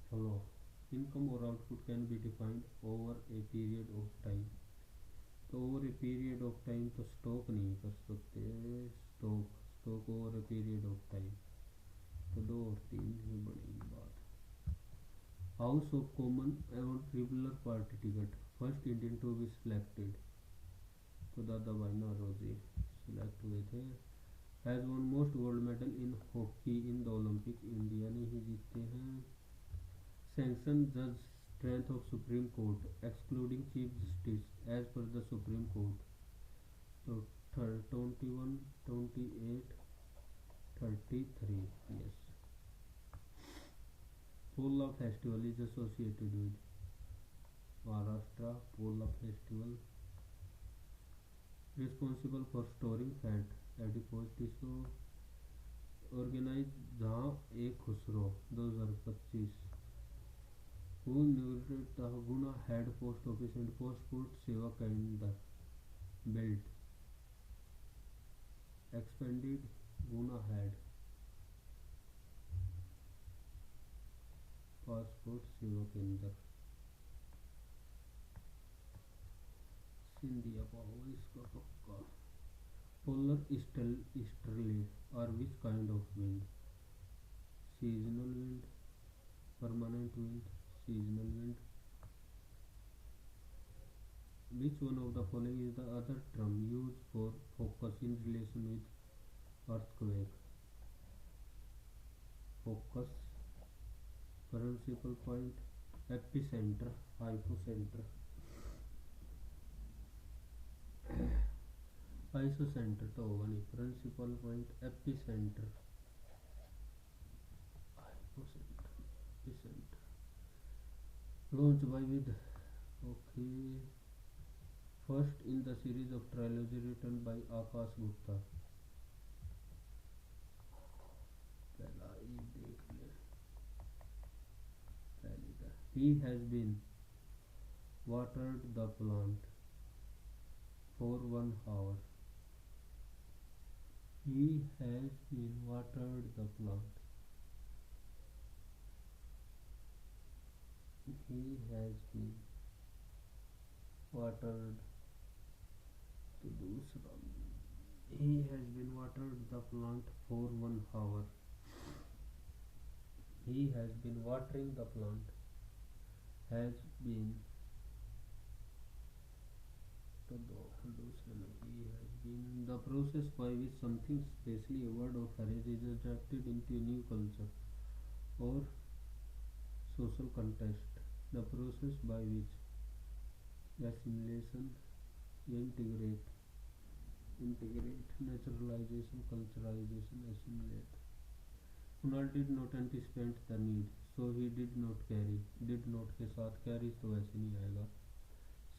flow. Income और output can be defined over a period of time, तो over a period of time तो stock नहीं कर सकते। Stock over a period of time, तो 2 और 3 ही बनेगी बात। हाउस ऑफ कॉमन एवं tribunal party ticket, first Indian to be selected, तो दादा भाई नौरोजी सिलेक्ट हुए थे। Has won most gold medal in hockey in the Olympic, India ने ही जीते हैं। सैंक्शन जज strength of supreme court excluding chief justice as per the supreme court, तो 21, 28, 33। Yes. Pola festival is associated with Maharashtra, Pola festival. Responsible for storing fat, adipose tissue, organise जहाँ ए Khusro 2025 who न्यूरेट the Guna head post office and passport Seva केंद्र built expanded गुना head passport Seva केंद्र सिंधिया पाओ इसका पक्का polar easterly or which kind of wind seasonal wind permanent wind seasonal wind which one of the following is the other term used for focus in relation with earthquake focus principal point epicenter hypocenter आइसोसेंटर तो होगा नहीं principal point epicentre hypocentre epicentre launch by with okay first in the series of trilogy written by Akash Gupta पहला ये देख ले पहली का ही has been watered the plant for 1 hour. He has been watered the plant. He has been watered तो दूसरा He has been watered the plant for 1 hour. He has been watering the plant. Has been तो दूसरे में he has been the process by which something especially a word or phrase is adapted into a new culture or social context the process by which assimilation integrate naturalization culturalization assimilate Kunal did not anticipate the need so he did not carry did not के साथ carry तो वैसे नहीं आएगा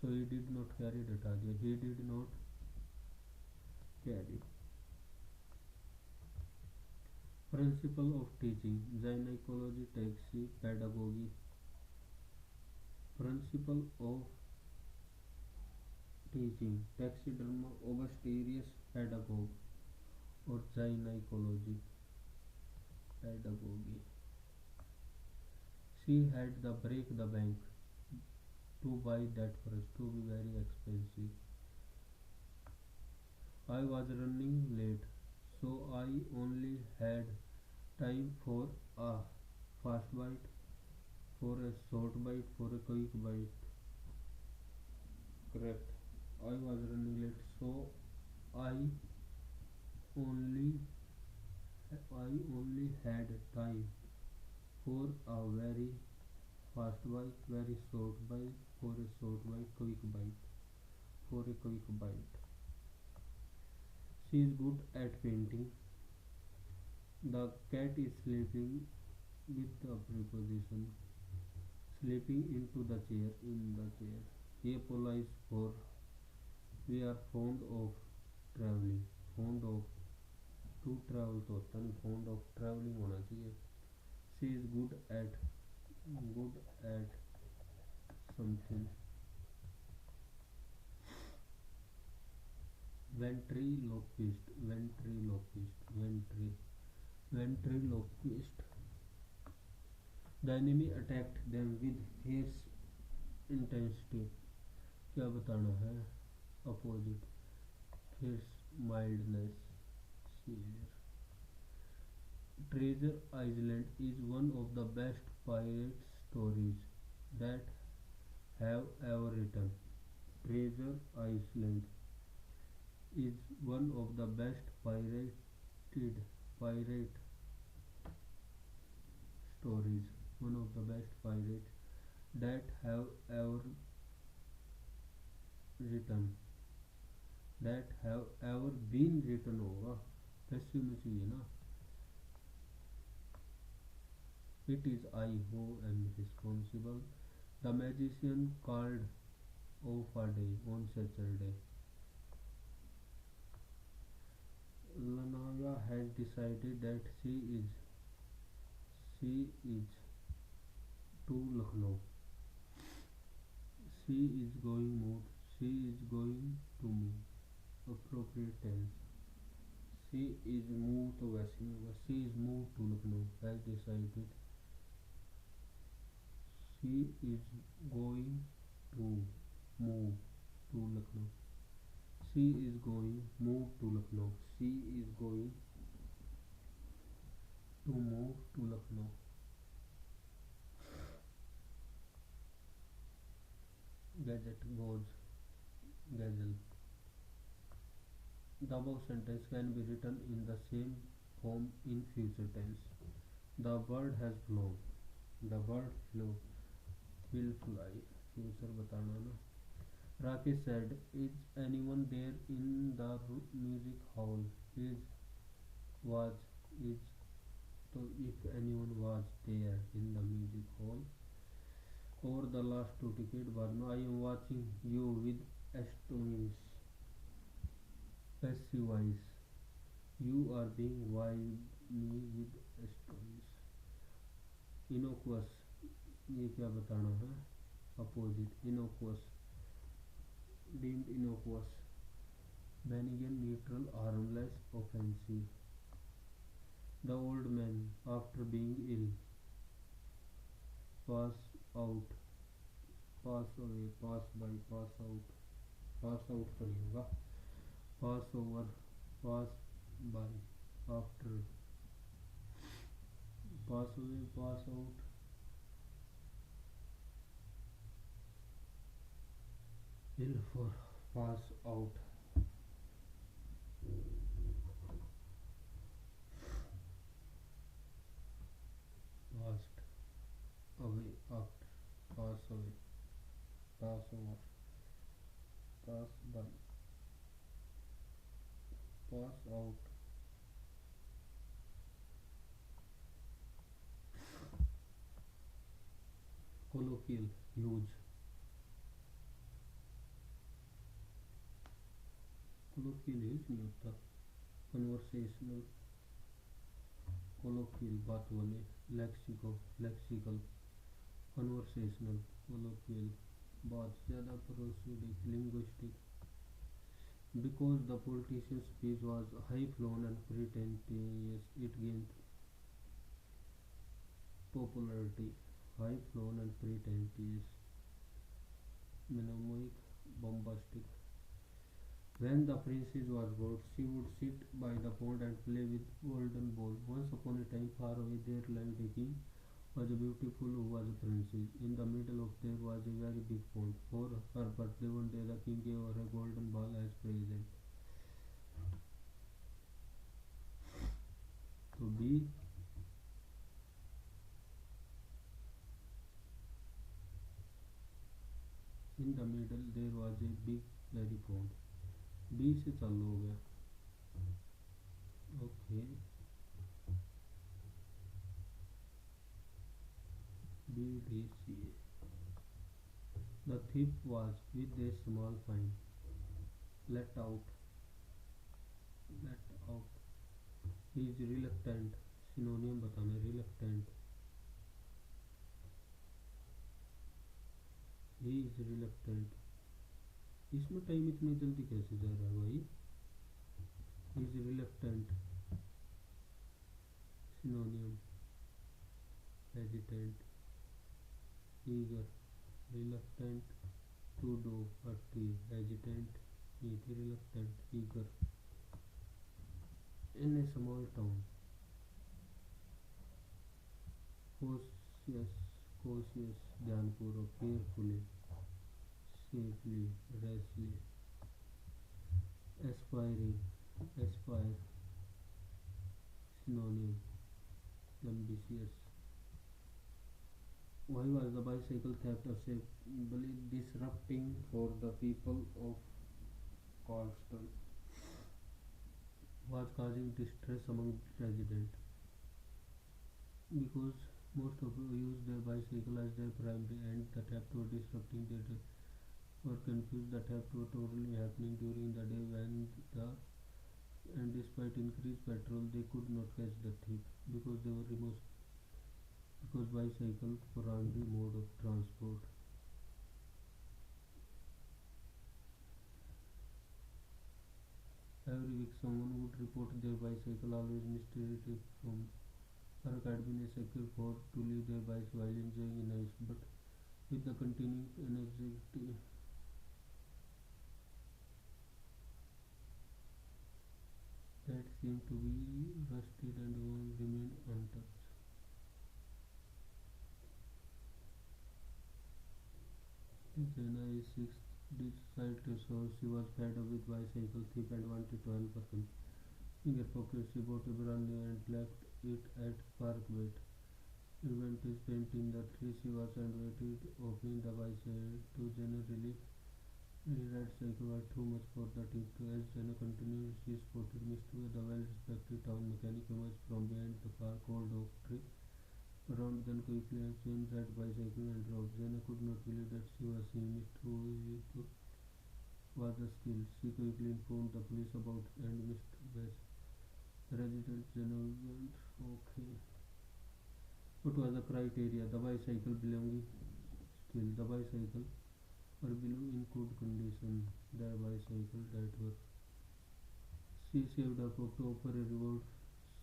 so he did not carry हटा दिया he did not carry principle of teaching gynecology taxi pedagogy principle of teaching taxiderma obstetrics pedagogue और gynecology pedagogy she had the break the bank to buy that first to be very expensive I was running late so I only had time for a fast bite for a short bite for a quick bite correct I was running late so I only had time for a very fast bite very short bite for a short bite quick bite for a quick bite she is good at painting the cat is sleeping with the preposition sleeping into the chair in the chair he apologized for we are fond of traveling fond of to travel तो होता नहीं fond of traveling होना चाहिए she is good at something ventriloquist the enemy attacked them with fierce intensity क्या बताना है opposite fierce mildness severe Treasure Island is one of the best pirate stories that have ever written. Treasure Island is one of the best pirate stories. One of the best pirates that have ever written. That have ever been written होगा passive में चाहिए ना It is I who am responsible. The magician called off a day on Saturday. Lanaya has decided that she is to Lucknow. She is going moved. She is going to move. Appropriate tense. She is moved to वैसे ही होगा. She is moved to Lucknow. Has decided. She is going to move to Lucknow. She is going move to Lucknow. She is going to move to Lucknow. Gadget goes gazelle. The above sentence can be written in the same form in future tense. The bird has flown. The bird flew. Will fly. Future बताना ना. Rakesh said, "Is anyone there in the music hall?" Is was is so if anyone was there in the music hall. Over the last two decades, Varna, I am watching you with astonishing passive eyes. You are being wide me with astonish. Innocuous. ये क्या बताना है? Opposite. Innocuous. Deemed innocuous. Benign, neutral, harmless, offensive. The old man, after being ill, pass out, pass away, pass by, pass out तो नहीं होगा. Pass over, pass by, after, pass away, pass out, ill for, pass out, passed away, after, pass away, pass over, pass by, pass out. Colloquial, huge. Colloquial use नहीं होता. Conversational, colloquial बात वाले. Lexical, conversational, colloquial बात ज़्यादा. Prosodic, linguistic. Because the politician's speech was high flown and pretentious, it gained popularity. High flown and pretentious. Mnemonic, bombastic. When the princess was brought, she would sit by the pond and play with golden ball. Once upon a time, far away, there lived a king was beautiful who was a princess. In the middle of there was a very big pond. For her birthday one day, the king gave her a golden ball as present. To be in the middle there was a big very pond. B से चालू हो गया. Okay. B D C A. The thief was with a small fine let out. He is reluctant. सिनोनियम बताना. reluctant. He is reluctant. इसमें time इतनी जल्दी कैसे जा रहा है भाई? He is reluctant. सिनोनियम. hesitant, eager, reluctant to do a deed, hesitant, reluctant, eager. In a small town, cautious, ध्यानपूर्वक, carefully, safely, rashly, aspiring, aspire, synonym, ambitious. Why was the bicycle theft assembly disrupting for the people of Charleston? Was causing distress among residents because most of them use their bicycle as their primary and the theft was disrupting their day. Were confused. The theft was totally happening during the day when the and despite increased patrol, they could not catch the thief because they were removed because bicycle primary mode of transport. Every week, someone would report their bicycle always mystery tip from Park had been a secure port to leave their bikes while enjoying a nice, but with the continuing anxiety that seemed to be rusted and one remained untouched. Jana is six decided to solve. She was fed up with bicycle thief and wanted to help her come. In her pocket, she bought a brand new and left it at Park Bait. Inventory spent in the three she was and waited, opening the bicycle to Jana relief. Rewrite cycle was too much for the thief to. As Jana continued, she spotted Mr. The well-respected town mechanic emerge from behind the park old oak tree. Around then quickly and changed that bicycle and drove. Jana could not believe that she was seeing Mr. Who was the skill. She quickly informed the police about and Mr. West. The resident general went okay. What was the criteria? The bicycle belonging still. The bicycle were below in good condition. The bicycle that were. She saved up to offer a reward.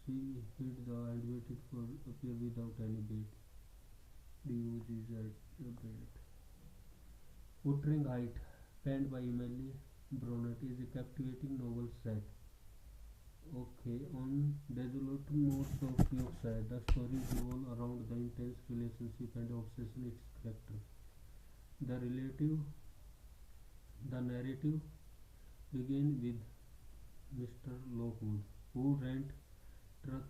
She hit the and waited for appear without any bait. The use is at the bait. Wuthering Height, penned by Emily Bronte, is a captivating novel set. Okay, on desolate moors of Yorkshire, the stories revolve around the intense relationship and obsession its characters. The relative, the narrative begins with Mr. Lockwood, who rent truck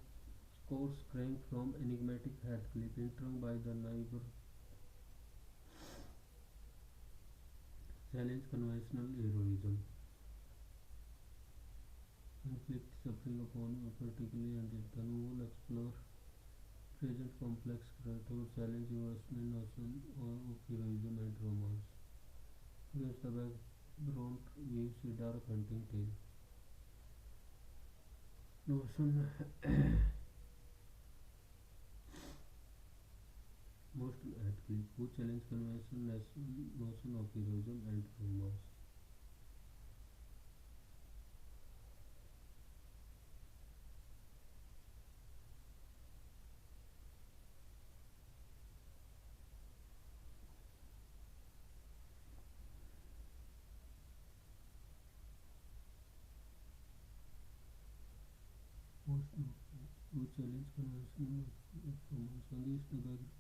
scores crank from enigmatic Heathcliff, intrigued by the neighbor challenge conventional heroism. Inflict suffering upon a particularly and the novel explore present complex character challenge universal notion of heroism and romance. Against the background weaves a dark hunting tale. Notion most Heathcliff, who challenge conventional notion of heroism and romance. Most who challenge conventional of romance against the background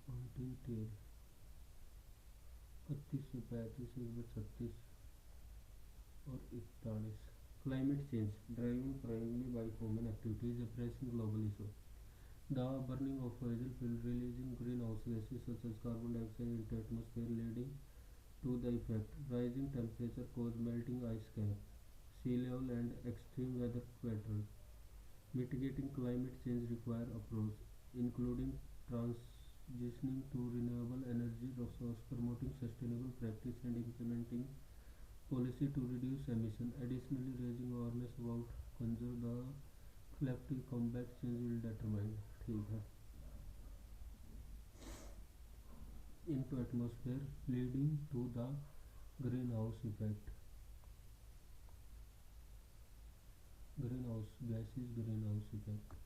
hunting tale. 31 से 35 136 और 41 Climate change, driven primarily by human activities, is a pressing global issue. The burning of fossil fuels releasing greenhouse gases such as carbon dioxide into atmosphere, leading to the effect rising temperature cause melting ice cap, sea level and extreme weather patterns. Mitigating climate change require approach including transitioning to renewable energy resources, promoting sustainable practice and implementing policy to reduce emission. Additionally, raising awareness about conserve the collective combat change will determine ठीक है into atmosphere leading to the greenhouse effect. Greenhouse gases greenhouse effect.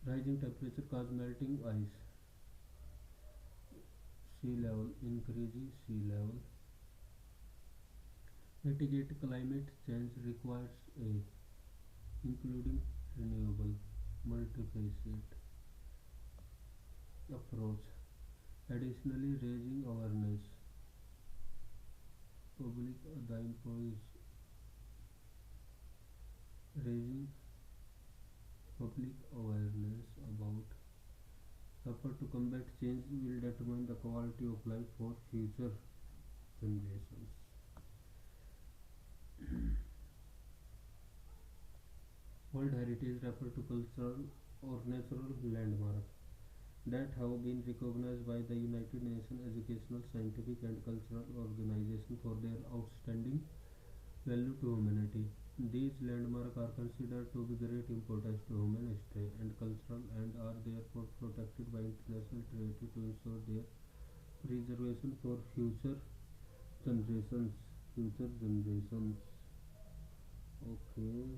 Rising temperature cause melting ice. Sea level increasing sea level. Mitigate climate change requires a including renewable multifaceted approach. Additionally, raising awareness. Public the employees raising public awareness about effort to combat change will determine the quality of life for future generations. World Heritage refer to cultural or natural landmarks that have been recognized by the United Nations Educational, Scientific and Cultural Organization for their outstanding Value to humanity. These landmarks are considered to be great importance to human history and cultural and are therefore protected by international treaty to ensure their preservation for future generations. Future generations. Okay.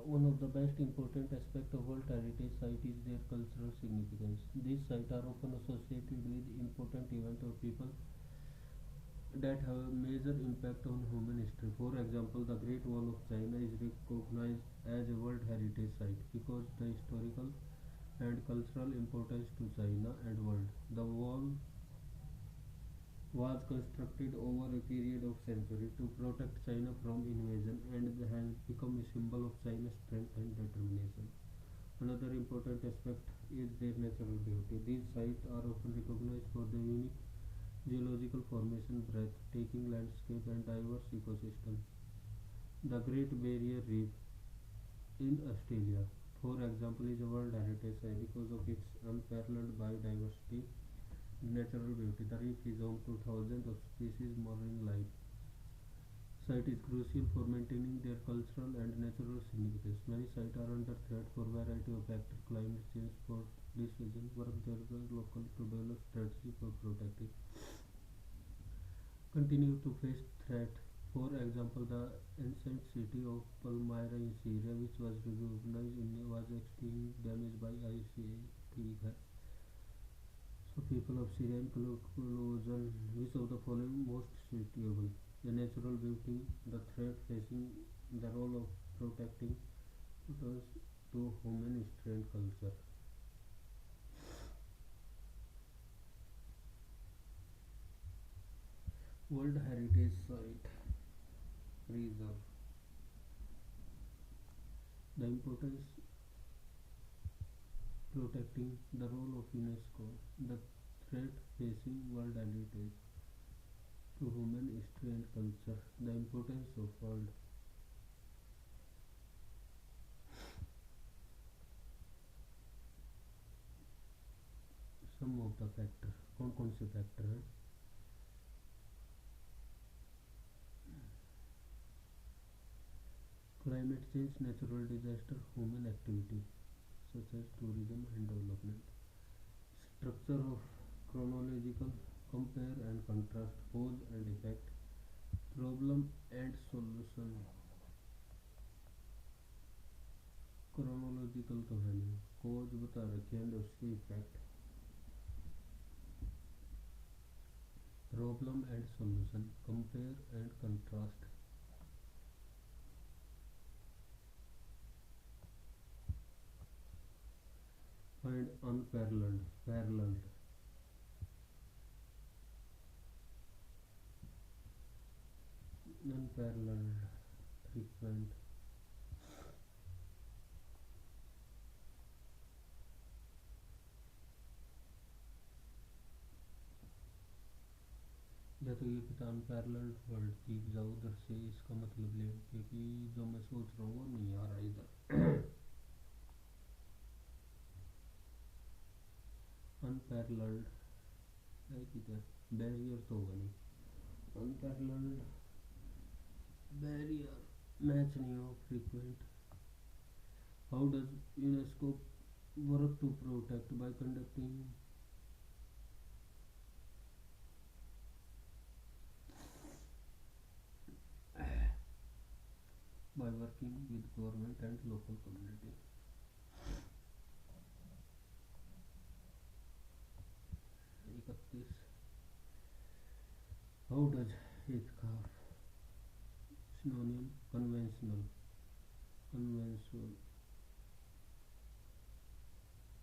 One of the best important aspects of World Heritage Site is their cultural significance. These sites are often associated with important events or people that have a major impact on human history. For example, the Great Wall of China is recognized as a World Heritage Site because the historical and cultural importance to China and world. The wall was constructed over a period of centuries to protect China from invasion and has become a symbol of China's strength and determination. Another important aspect is their natural beauty. These sites are often recognized for their unique geological formation, breathtaking landscape, and diverse ecosystem. The Great Barrier Reef in Australia, for example, is a World Heritage Site because of its unparalleled biodiversity and natural beauty. The reef is home to thousands of species marine life. Site is crucial for maintaining their cultural and natural significance. Many sites are under threat for variety of factors. Climate change for this reason work together locally to develop strategy for protecting continue to face threat. For example, the ancient city of Palmyra in Syria, which was recognized in was extremely damaged by ICA. So, people of Syrian conclusion, which of the following most suitable? The natural beauty, the threat facing, the role of protecting us to human history and culture. World Heritage Site Reserve. The importance protecting the role of UNESCO, the threat facing world heritage to human history and culture, the importance of world. Some of the factor कौन से factor हैं? Climate change, natural disaster, human activity such as tourism and development. Structure of chronological compare and contrast, cause and effect, problem and solution. Chronological तो है नहीं, cause बता रखे हैं उसके effect, problem and solution, compare and contrast. Find unparalleled, paralleled. Unparalleled, frequent. या तो ये कहता अनपैरेलल्ड वर्ल्ड जीत जाओ उधर से, इसका मतलब ले, क्योंकि जो मैं सोच रहा हूँ वो नहीं आ रहा इधर. अनपैरेलल्ड है किधर, बैरियर तो होगा नहीं, अनपैरेलल्ड बैरियर मैच नहीं हो, frequent. How does UNESCO work to protect by conducting by working with government and local community. 31. How does it carve? Synonym conventional, conventional,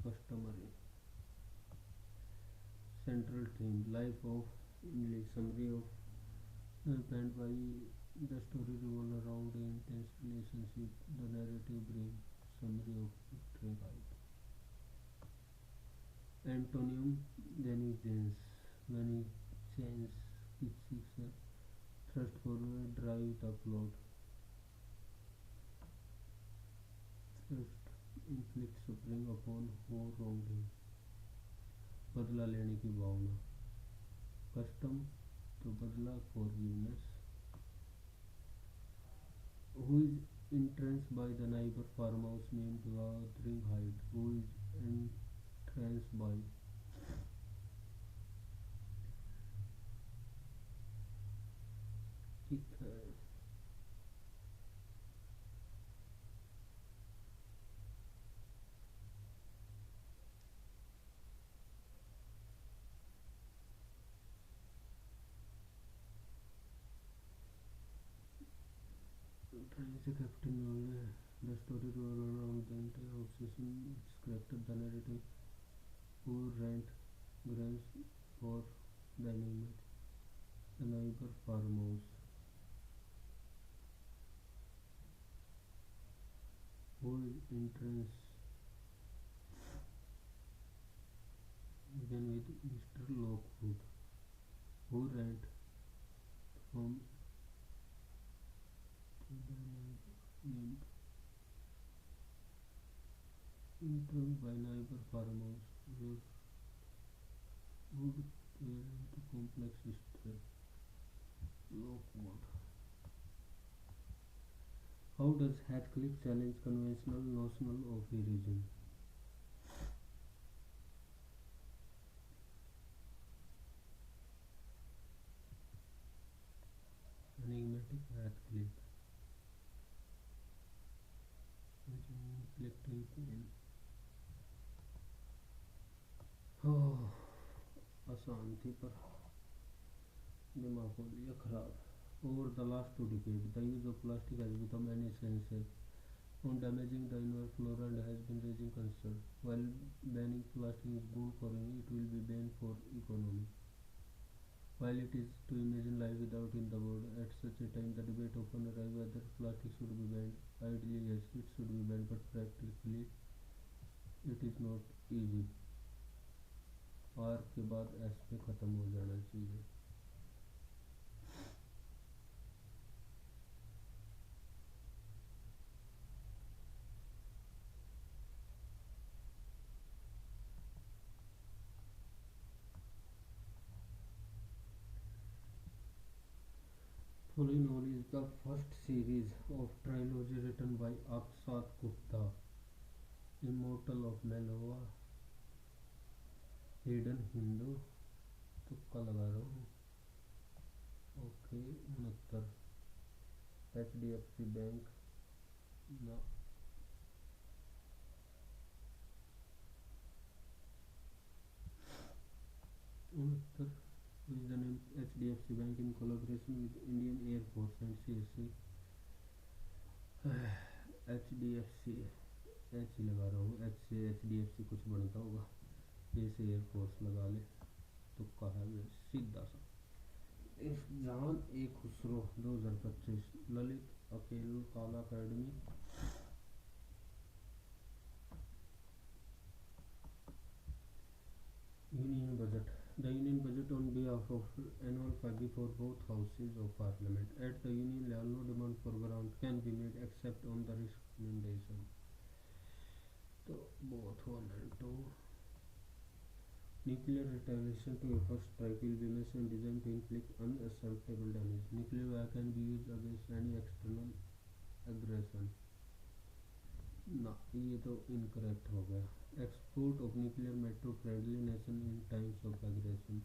customary. Central theme life of English, summary of and by the story revolves around an intense relationship. The narrative brings summary of victory right. Antonym Janis many change fiction thrust forward drive the plot. Thrust inflict suffering upon who wronged him. बदला लेने की भावना. Custom तो बदला, forgiveness. Who is entranced by the neighbor farmhouse named Wuthering Heights, who is entranced by ठीक है। Train is a captain novel. The story revolves around the entire obsession its character, the narrative, who rent grains for the neighbor farmhouse, who is entrance begin with Mr. Lockwood, who rent from the neighbor named entrance by neighbor farmhouse, where would dwell into complex history. Lockwood. How does Heathcliff challenge conventional notion of origin? Enigmatic Heathcliff is inflicting pain. Oh, अशांति पर दिमाग हो लिया खराब. Over the last 2 decades, the use of plastic has become an essential on damaging the environment flora and has been raising concern. While banning plastic is good for it will be banned for economy. While it is to imagine life without in the world, at such a time the debate often arises whether plastic should be banned. Ideally, yes, it should be banned, but practically it is not easy. R के बाद S पे ख़त्म हो जाना चाहिए. Following is the first series of trilogy written by Akshat Gupta. Immortal of Meloa, Hidden Hindu, तुक्का लगा रहा हूँ. ओके 69. HDFC बैंक ना 69. is the name HDFC Bank in collaboration with Indian Air Force and CSA. HDFC H ही लगा रहा हूँ. H से HDFC कुछ बनता होगा. ए से एयरफोर्स लगा ले. तुक्का है वे सीधा सा. जान ए खुसरो 2025. ललित अकेल काला academy. Union budget. The Union Budget on behalf of annual before both houses of Parliament. At the Union level, no demand for grant can be made except on the recommendation. So both 1 and 2. Nuclear retaliation to a first strike will be measured and designed to inflict unacceptable damage. Nuclear weapon can be used against any external aggression. ना ये तो incorrect हो गया. Export of nuclear metro friendly nation in times of aggression.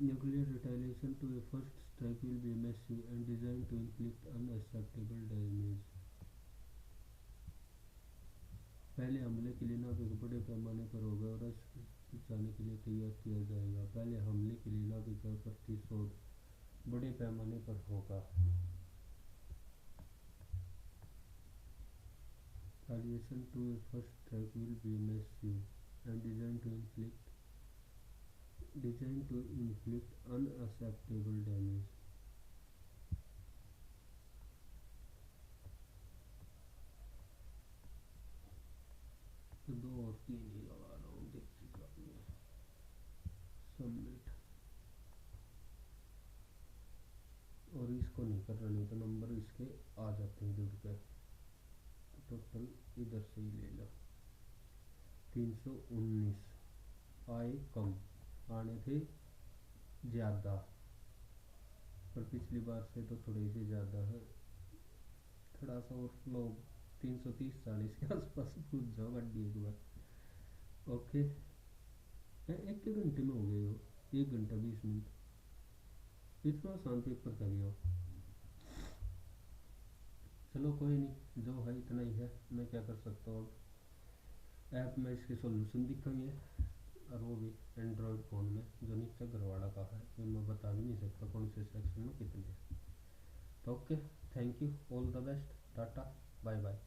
Nuclear retaliation to a first strike will be massive and design to inflict unacceptable damage. पहले हमले के लिए नाभिक बड़े पैमाने पर होगा और बचाने के लिए तैयार किया जाएगा. पहले हमले के लिए नाभिक का प्रतिशोध बड़े पैमाने पर होगा. Retaliation to a first strike will be massive and designed to inflict unacceptable damage. तो 2 और 3 ही लगा रहा हूँ. देखिएगा सबमिट. और इसको नहीं कर रहा, नहीं तो नंबर इसके आ जाते हैं जुड़ के. टोटल इधर से ही ले लो. 319 आए कम आने थे ज़्यादा, पर पिछली बार से तो थोड़ी सी ज़्यादा है। थोड़ा सा और फ्लो 330-40 के आसपास पूछ जाओ गाड़ी एक बार। ओके, एक घंटे में हो गए हो, 1 घंटा 20 मिनट, इतना आसान पेपर था गया। चलो कोई नहीं, जो है इतना ही है, मैं क्या कर सकता हूँ। ऐप में इसके सॉल्यूशन दिखेंगे, और वो भी एंड्रॉयड फ़ोन में, जो नीचे घरवाला का है, ये मैं बता भी नहीं सकता कौन से सेक्शन में कितने। तो okay, thank you, all the best, tata, bye bye.